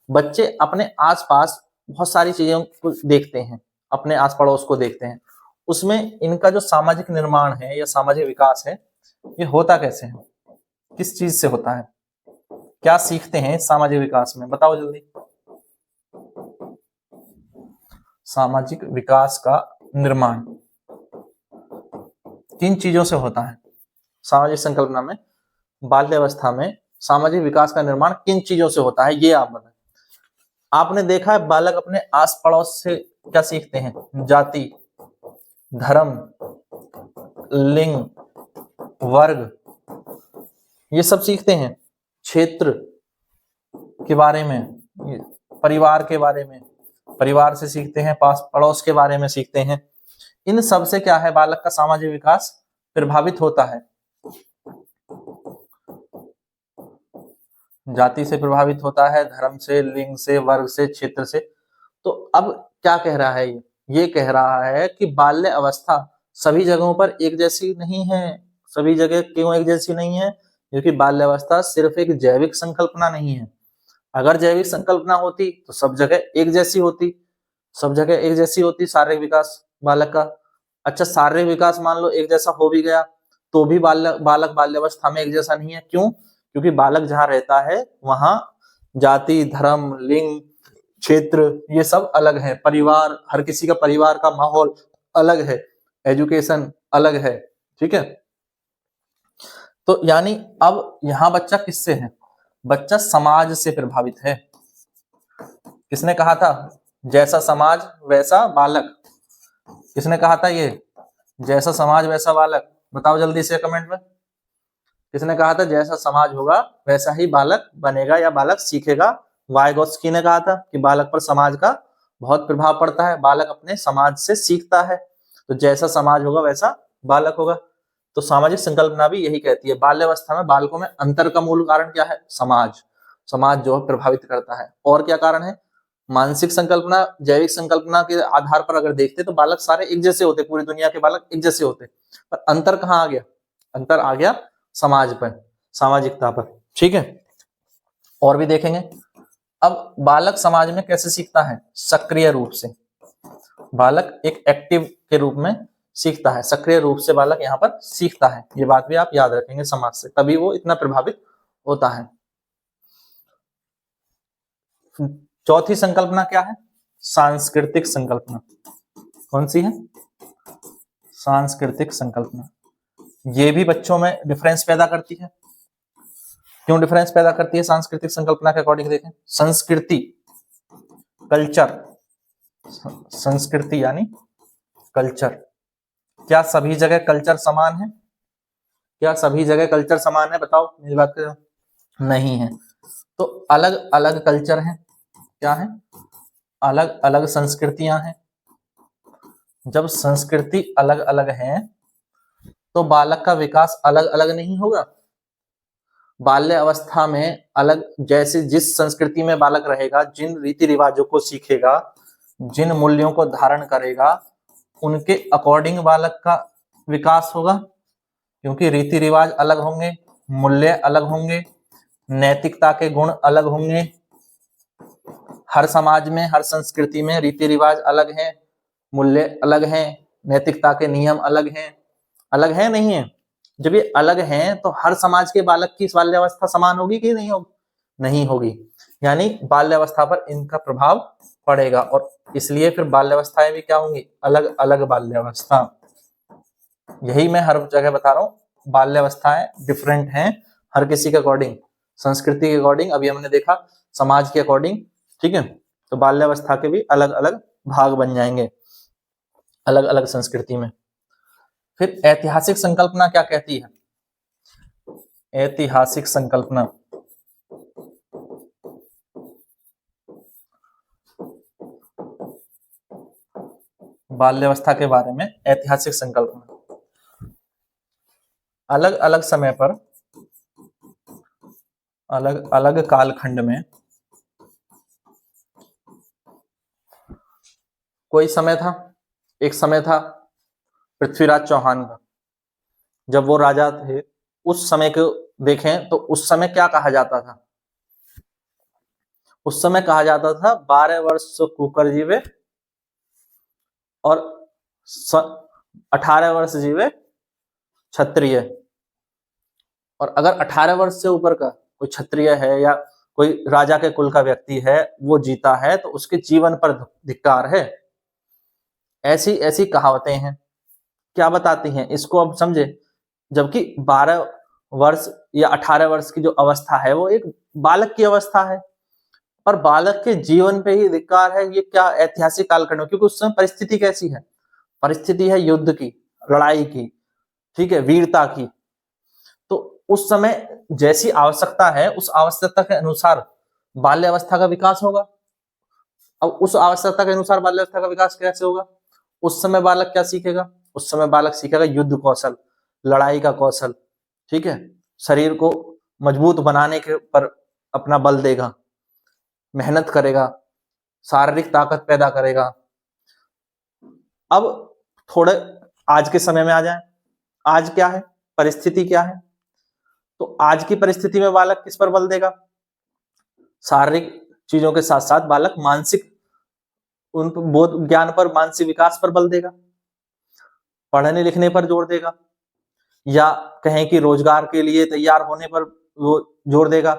A: बच्चे अपने आसपास बहुत सारी चीजों को देखते हैं, अपने आस पड़ोस को देखते हैं, उसमें इनका जो सामाजिक निर्माण है या सामाजिक विकास है ये होता कैसे है, किस चीज से होता है, क्या सीखते हैं सामाजिक विकास में, बताओ जल्दी। सामाजिक विकास का निर्माण किन चीजों से होता है, सामाजिक संकल्पना में बाल्यावस्था में सामाजिक विकास का निर्माण किन चीजों से होता है, ये आप बताएं। आपने देखा है बालक अपने आस पड़ोस से क्या सीखते हैं, जाति, धर्म, लिंग, वर्ग, ये सब सीखते हैं, क्षेत्र के बारे में, परिवार के बारे में, परिवार से सीखते हैं, पास पड़ोस के बारे में सीखते हैं। इन सब से क्या है, बालक का सामाजिक विकास प्रभावित होता है, जाति से प्रभावित होता है, धर्म से, लिंग से, वर्ग से, क्षेत्र से। तो अब क्या कह रहा है ये कह रहा है कि बाल्य अवस्था सभी जगहों पर एक जैसी नहीं है। सभी जगह क्यों एक जैसी नहीं है, क्योंकि बाल्य अवस्था सिर्फ एक जैविक संकल्पना नहीं है। अगर जैविक संकल्पना होती तो सब जगह एक जैसी होती, सब जगह एक जैसी होती शारीरिक विकास बालक का। अच्छा, शारीरिक विकास मान लो एक जैसा हो भी गया तो भी बालक बाल्यावस्था में एक जैसा नहीं है। क्यों? क्योंकि बालक जहाँ रहता है वहां जाति, धर्म, लिंग, क्षेत्र, ये सब अलग है। परिवार, हर किसी का परिवार का माहौल अलग है, एजुकेशन अलग है, ठीक है। तो यानी अब यहाँ बच्चा किससे है? बच्चा समाज से प्रभावित है। किसने कहा था? जैसा समाज वैसा बालक। किसने कहा था ये? जैसा समाज वैसा बालक। बताओ जल्दी से कमेंट में, किसने कहा था जैसा समाज होगा वैसा ही बालक बनेगा या बालक सीखेगा? वाइगोत्स्की ने कहा था कि बालक पर समाज का बहुत प्रभाव पड़ता है, बालक अपने समाज से सीखता है, तो जैसा समाज होगा वैसा बालक होगा। तो सामाजिक संकल्पना भी यही कहती है। बाल्यावस्था में बालकों में अंतर का मूल कारण क्या है? समाज। समाज जो है प्रभावित करता है। और क्या कारण है? मानसिक संकल्पना, जैविक संकल्पना के आधार पर अगर देखते तो बालक सारे एक जैसे होते, पूरी दुनिया के बालक एक जैसे होते, पर अंतर कहाँ आ गया? अंतर आ गया समाज पर, सामाजिकता पर, ठीक है। और भी देखेंगे। अब बालक समाज में कैसे सीखता है? सक्रिय रूप से। बालक एक एक्टिव के रूप में सीखता है, सक्रिय रूप से बालक यहाँ पर सीखता है। ये बात भी आप याद रखेंगे, समाज से, तभी वो इतना प्रभावित होता है। चौथी संकल्पना क्या है? सांस्कृतिक संकल्पना। कौन सी है? सांस्कृतिक संकल्पना। ये भी बच्चों में डिफरेंस पैदा करती है। क्यों डिफरेंस पैदा करती है? सांस्कृतिक संकल्पना के अकॉर्डिंग देखें। संस्कृति, कल्चर, संस्कृति यानी कल्चर। क्या सभी जगह कल्चर समान है? क्या सभी जगह कल्चर समान है? बताओ, मेरी बात करो। नहीं है। तो अलग अलग कल्चर है। क्या है? अलग अलग संस्कृतियां हैं। जब संस्कृति अलग अलग है तो बालक का विकास अलग अलग नहीं होगा। बाल्य अवस्था में अलग, जैसे जिस संस्कृति में बालक रहेगा, जिन रीति रिवाजों को सीखेगा, जिन मूल्यों को धारण करेगा, उनके अकॉर्डिंग बालक का विकास होगा। क्योंकि रीति रिवाज अलग होंगे, मूल्य अलग होंगे, नैतिकता के गुण अलग होंगे। हर समाज में, हर संस्कृति में रीति रिवाज अलग हैं, मूल्य अलग हैं, नैतिकता के नियम अलग हैं। अलग है नहीं है? जब ये अलग हैं तो हर समाज के बालक की बाल्यावस्था समान होगी कि नहीं होगी? नहीं होगी। यानी बाल्यावस्था पर इनका प्रभाव पड़ेगा, और इसलिए फिर बाल्यावस्थाएं भी क्या होंगी? अलग अलग बाल्यावस्था। यही मैं हर जगह बता रहा हूँ, बाल्यावस्थाएं डिफरेंट हैं हर किसी के अकॉर्डिंग, संस्कृति के अकॉर्डिंग, अभी हमने देखा समाज के अकॉर्डिंग, ठीक है। तो बाल्यावस्था के भी अलग अलग भाग बन जाएंगे अलग अलग संस्कृति में। फिर ऐतिहासिक संकल्पना क्या कहती है? ऐतिहासिक संकल्पना, बाल्यावस्था के बारे में ऐतिहासिक संकल्पना, अलग अलग समय पर, अलग अलग कालखंड में, कोई समय था, एक समय था पृथ्वीराज चौहान का, जब वो राजा थे, उस समय को देखें तो उस समय क्या कहा जाता था? उस समय कहा जाता था 12 वर्ष कुकर जीवे और 18 वर्ष जीवे क्षत्रिय। और अगर 18 वर्ष से ऊपर का कोई क्षत्रिय है या कोई राजा के कुल का व्यक्ति है, वो जीता है तो उसके जीवन पर धिक्कार है। ऐसी ऐसी कहावतें हैं, क्या बताती हैं इसको अब समझे। जबकि 12 वर्ष या 18 वर्ष की जो अवस्था है वो एक बालक की अवस्था है, और बालक के जीवन पे ही धिक्कार है। ये क्या ऐतिहासिक कालखंड है? क्योंकि उस समय परिस्थिति कैसी है? परिस्थिति है युद्ध की, लड़ाई की, ठीक है, वीरता की। तो उस समय जैसी आवश्यकता है उस आवश्यकता के अनुसार बाल्यावस्था का विकास होगा। अब उस आवश्यकता के अनुसार बाल्यावस्था का विकास कैसे होगा? उस समय बालक क्या सीखेगा? उस समय बालक सीखेगा युद्ध कौशल, लड़ाई का कौशल, ठीक है, शरीर को मजबूत बनाने के पर अपना बल देगा, मेहनत करेगा, शारीरिक ताकत पैदा करेगा। अब थोड़े आज के समय में आ जाए, आज क्या है, परिस्थिति क्या है? तो आज की परिस्थिति में बालक किस पर बल देगा? शारीरिक चीजों के साथ साथ बालक मानसिक, उन बोध ज्ञान पर, मानसिक विकास पर बल देगा, पढ़ने लिखने पर जोर देगा, या कहें कि रोजगार के लिए तैयार होने पर वो जोर देगा।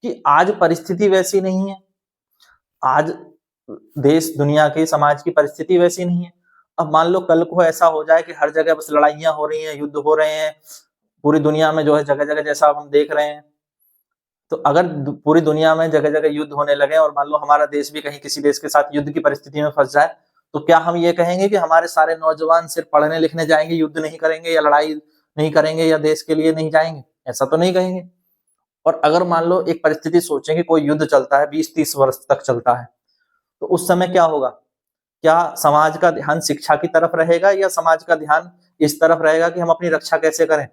A: कि आज परिस्थिति वैसी नहीं है। आज देश दुनिया की समाज की परिस्थिति वैसी नहीं है। अब मान लो कल को ऐसा हो जाए कि हर जगह बस लड़ाइयां हो रही हैं, युद्ध हो रहे हैं पूरी दुनिया में, जो है जगह जगह, जैसा हम देख रहे हैं। तो अगर पूरी दुनिया में जगह जगह युद्ध होने लगे और मान लो हमारा देश भी कहीं किसी देश के साथ युद्ध की परिस्थिति में फंस जाए, तो क्या हम ये कहेंगे कि हमारे सारे नौजवान सिर्फ पढ़ने लिखने जाएंगे, युद्ध नहीं करेंगे या लड़ाई नहीं करेंगे या देश के लिए नहीं जाएंगे? ऐसा तो नहीं कहेंगे। और अगर मान लो एक परिस्थिति सोचें कि कोई युद्ध चलता है, 20-30 वर्ष तक चलता है, तो उस समय क्या होगा? क्या समाज का ध्यान शिक्षा की तरफ रहेगा या समाज का ध्यान इस तरफ रहेगा कि हम अपनी रक्षा कैसे करें?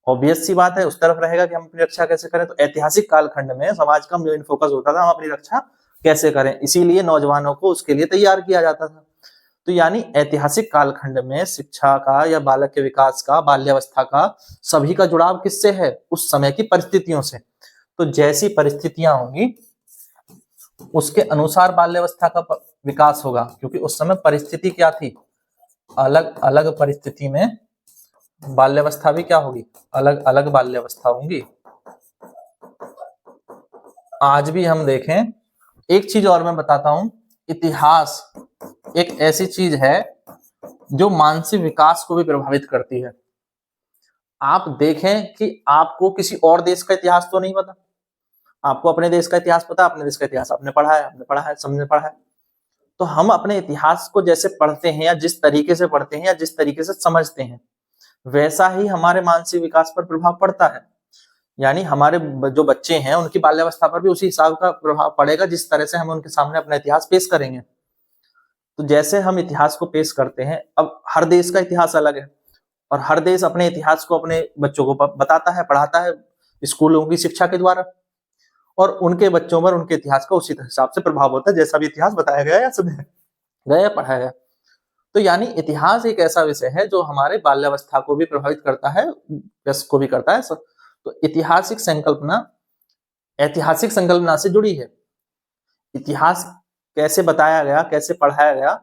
A: ऑब्वियस सी बात है, उस तरफ रहेगा कि हम अपनी रक्षा कैसे करें। तो ऐतिहासिक कालखंड में समाज का मेन फोकस होता था हम अपनी रक्षा कैसे करें, इसीलिए नौजवानों को उसके लिए तैयार किया जाता था। तो यानी ऐतिहासिक कालखंड में शिक्षा का या बालक के विकास का, बाल्यावस्था का, सभी का जुड़ाव किससे है? उस समय की परिस्थितियों से। तो जैसी परिस्थितियां होंगी उसके अनुसार बाल्यावस्था का विकास होगा, क्योंकि उस समय परिस्थिति क्या थी? अलग अलग परिस्थिति में बाल्यावस्था भी क्या होगी? अलग अलग बाल्यावस्था होंगी। आज भी हम देखें, एक चीज और मैं बताता हूं, इतिहास एक ऐसी चीज है जो मानसिक विकास को भी प्रभावित करती है। आप देखें कि आपको किसी और देश का इतिहास तो नहीं पता, आपको अपने देश का इतिहास पता, अपने देश का इतिहास आपने पढ़ा है, सबने पढ़ा है। तो हम अपने इतिहास को जैसे पढ़ते हैं या जिस तरीके से पढ़ते हैं या जिस तरीके से समझते हैं, वैसा ही हमारे मानसिक विकास पर प्रभाव पड़ता है। यानी हमारे जो बच्चे हैं उनकी बाल्यावस्था पर भी उसी हिसाब का प्रभाव पड़ेगा जिस तरह से हम उनके सामने अपना इतिहास पेश करेंगे। तो जैसे हम इतिहास को पेश करते हैं, अब हर देश का इतिहास अलग है और हर देश अपने इतिहास को अपने बच्चों को बताता है, पढ़ाता है स्कूलों की शिक्षा के द्वारा, और उनके बच्चों पर उनके इतिहास का उसी हिसाब से प्रभाव होता है जैसा भी इतिहास बताया गया या सुनाया गया या पढ़ाया गया। तो यानी इतिहास एक ऐसा विषय है जो हमारे बाल्यावस्था को भी प्रभावित करता है, वयस्क को भी करता है। तो ऐतिहासिक संकल्पना से जुड़ी है। इतिहास कैसे बताया गया, कैसे पढ़ाया गया,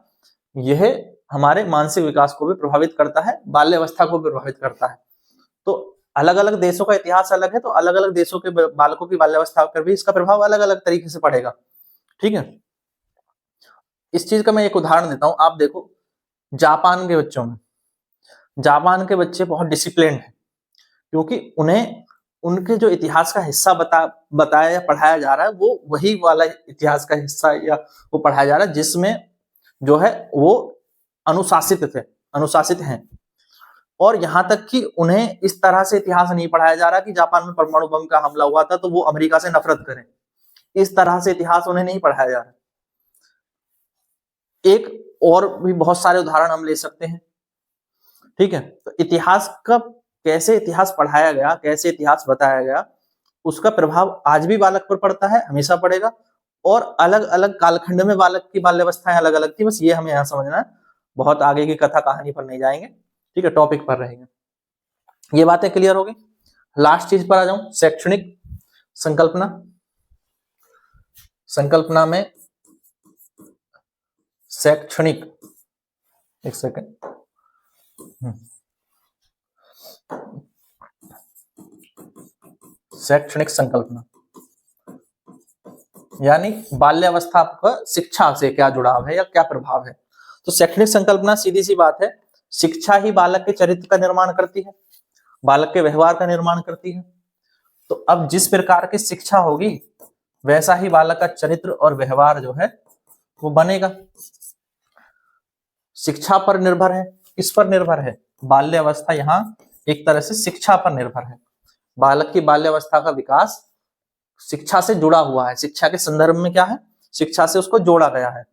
A: यह हमारे मानसिक विकास को भी प्रभावित करता है, बाल्यावस्था को भी प्रभावित करता है। तो अलग अलग देशों का इतिहास अलग है, तो अलग अलग देशों के बालकों की बाल्यावस्था पर भी इसका प्रभाव अलग अलग तरीके से पड़ेगा। ठीक है, इस चीज का मैं एक उदाहरण देता हूं। आप देखो, जापान के बच्चों में, जापान के बच्चे बहुत डिसिप्लिन्ड हैं, क्योंकि उन्हें उनके जो इतिहास का हिस्सा बताया या पढ़ाया जा रहा है वो वही वाला इतिहास का हिस्सा या वो पढ़ाया जा रहा है जिसमें जो है वो अनुशासित हैं। और यहाँ तक कि उन्हें इस तरह से इतिहास नहीं पढ़ाया जा रहा कि जापान में परमाणु बम का हमला हुआ था तो वो अमेरिका से नफरत करें, इस तरह से इतिहास उन्हें नहीं पढ़ाया जा रहा। एक और भी बहुत सारे उदाहरण हम ले सकते हैं। ठीक है, तो इतिहास का कैसे इतिहास पढ़ाया गया, कैसे इतिहास बताया गया, उसका प्रभाव आज भी बालक पर पड़ता है, हमेशा पड़ेगा। और अलग अलग कालखंड में बालक की बाल्यावस्थाएं अलग अलग थी, बस ये हमें यहाँ समझना है, बहुत आगे की कथा कहानी पर नहीं जाएंगे। ठीक है, टॉपिक पर रहेंगे। ये बातें क्लियर होगी। लास्ट चीज पर आ जाऊं, शैक्षणिक संकल्पना। संकल्पना में शैक्षणिक, एक सेकंड, शैक्षणिक संकल्पना यानी बाल्यावस्था का शिक्षा से क्या जुड़ाव है या क्या प्रभाव है। तो शैक्षणिक संकल्पना सीधी सी बात है, शिक्षा ही बालक के चरित्र का निर्माण करती है, बालक के व्यवहार का निर्माण करती है। तो अब जिस प्रकार की शिक्षा होगी वैसा ही बालक का चरित्र और व्यवहार जो है वो बनेगा। शिक्षा पर निर्भर है, किस पर निर्भर है? बाल्यावस्था यहाँ एक तरह से शिक्षा पर निर्भर है। बालक की बाल्यावस्था का विकास शिक्षा से जुड़ा हुआ है। शिक्षा के संदर्भ में क्या है? शिक्षा से उसको जोड़ा गया है।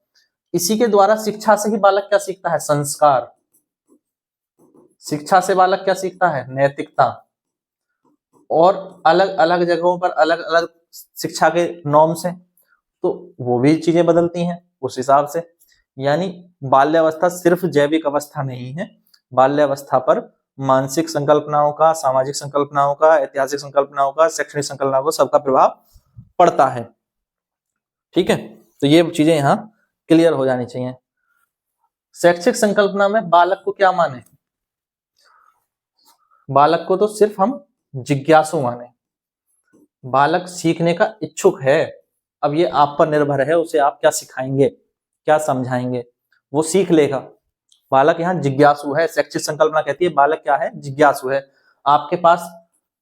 A: इसी के द्वारा शिक्षा से ही बालक क्या सीखता है? संस्कार। शिक्षा से बालक क्या सीखता है? नैतिकता। और अलग अलग जगहों पर अलग अलग शिक्षा के नॉर्म्स हैं, तो वो भी चीजें बदलती हैं उस हिसाब से। यानी बाल्यावस्था सिर्फ जैविक अवस्था नहीं है, बाल्यावस्था पर मानसिक संकल्पनाओं का, सामाजिक संकल्पनाओं का, ऐतिहासिक संकल्पनाओं का, शैक्षणिक संकल्पनाओं का, सबका प्रभाव पड़ता है। ठीक है, तो ये चीजें यहाँ क्लियर हो जानी चाहिए। शैक्षिक संकल्पना में बालक को क्या माने? बालक को तो सिर्फ हम जिज्ञासु माने। बालक सीखने का इच्छुक है, अब ये आप पर निर्भर है उसे आप क्या सिखाएंगे। क्या समझाएंगे वो सीख लेगा। बालक यहाँ जिज्ञासु है। शैक्षिक संकल्पना कहती है बालक क्या है, जिज्ञासु है। आपके पास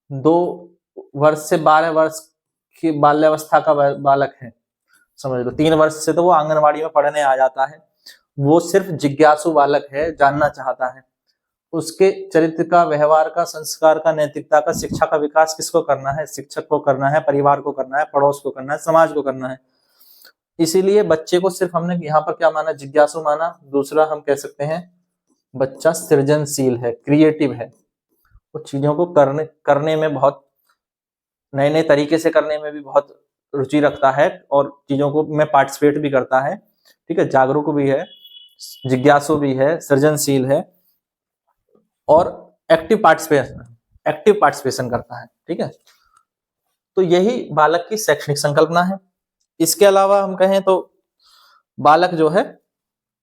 A: 2 वर्ष से 12 वर्ष की बाल्यावस्था का बालक है, समझ लो 3 वर्ष से तो वो आंगनवाड़ी में पढ़ने आ जाता है। वो सिर्फ जिज्ञासु बालक है, जानना चाहता है। उसके चरित्र का, व्यवहार का, संस्कार का, नैतिकता का, शिक्षा का विकास किसको करना है, शिक्षक को करना है, परिवार को करना है, पड़ोस को करना है, समाज को करना है। इसीलिए बच्चे को सिर्फ हमने यहाँ पर क्या माना, जिज्ञासु माना। दूसरा हम कह सकते हैं बच्चा सृजनशील है, क्रिएटिव है। वो चीजों को करने में बहुत नए नए तरीके से करने में भी बहुत रुचि रखता है और चीजों को में पार्टिसिपेट भी करता है। ठीक है, जागरूक भी है, जिज्ञासु भी है, सृजनशील है और एक्टिव पार्टिसिपेशन करता है। ठीक है, तो यही बालक की शैक्षणिक संकल्पना है। इसके अलावा हम कहें तो बालक जो है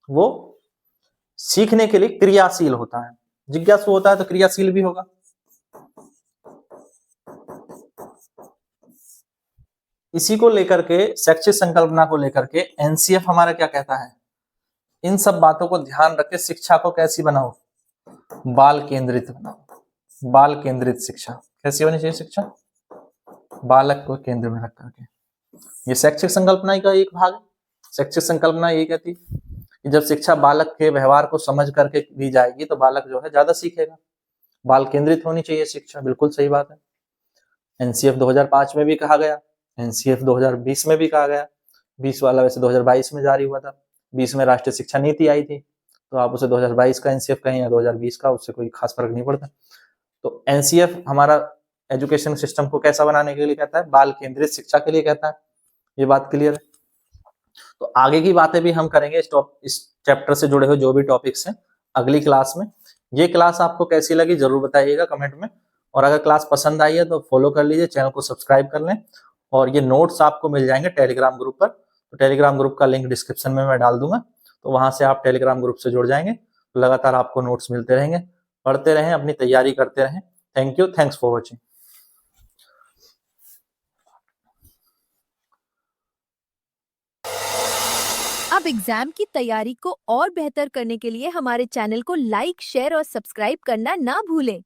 A: वो सीखने के लिए क्रियाशील होता है। जिज्ञासु होता है तो क्रियाशील भी होगा। इसी को लेकर के, शैक्षिक संकल्पना को लेकर के एनसीएफ हमारा क्या कहता है, इन सब बातों को ध्यान रख के शिक्षा को कैसी बनाओ, बाल केंद्रित बनाओ। बाल केंद्रित शिक्षा कैसी होनी चाहिए, शिक्षा बालक को केंद्र में रख करके। ये शैक्षिक संकल्पना का एक भाग है। शैक्षिक संकल्पना ये कहती है कि जब शिक्षा बालक के व्यवहार को समझ करके दी जाएगी तो बालक जो है ज्यादा सीखेगा। बाल केंद्रित होनी चाहिए शिक्षा, बिल्कुल सही बात है। एनसीएफ 2005 में भी कहा गया, एनसीएफ 2020 में भी कहा गया। 20 वाला वैसे 2022 में जारी हुआ था, 20 में राष्ट्रीय शिक्षा नीति आई थी, तो आप उसे 2022 का एनसीएफ कहें या 2020 का, उससे कोई खास फर्क नहीं पड़ता। तो एनसीएफ हमारा एजुकेशन सिस्टम को कैसा बनाने के लिए कहता है, बाल केंद्रित शिक्षा के लिए कहता है। ये बात क्लियर है। तो आगे की बातें भी हम करेंगे इस चैप्टर से जुड़े हुए जो भी टॉपिक्स हैं अगली क्लास में। ये क्लास आपको कैसी लगी जरूर बताइएगा कमेंट में, और अगर क्लास पसंद आई है तो फॉलो कर लीजिए, चैनल को सब्सक्राइब कर लें। और ये नोट्स आपको मिल जाएंगे टेलीग्राम ग्रुप पर, तो टेलीग्राम ग्रुप का लिंक डिस्क्रिप्शन में मैं डाल दूंगा, तो वहां से आप टेलीग्राम ग्रुप से जुड़ जाएंगे। तो लगातार आपको नोट्स मिलते रहेंगे। पढ़ते रहें, अपनी तैयारी करते रहें। Thank you, thanks for watching.
B: अब एग्जाम की तैयारी को और बेहतर करने के लिए हमारे चैनल को लाइक, शेयर और सब्सक्राइब करना ना भूलें।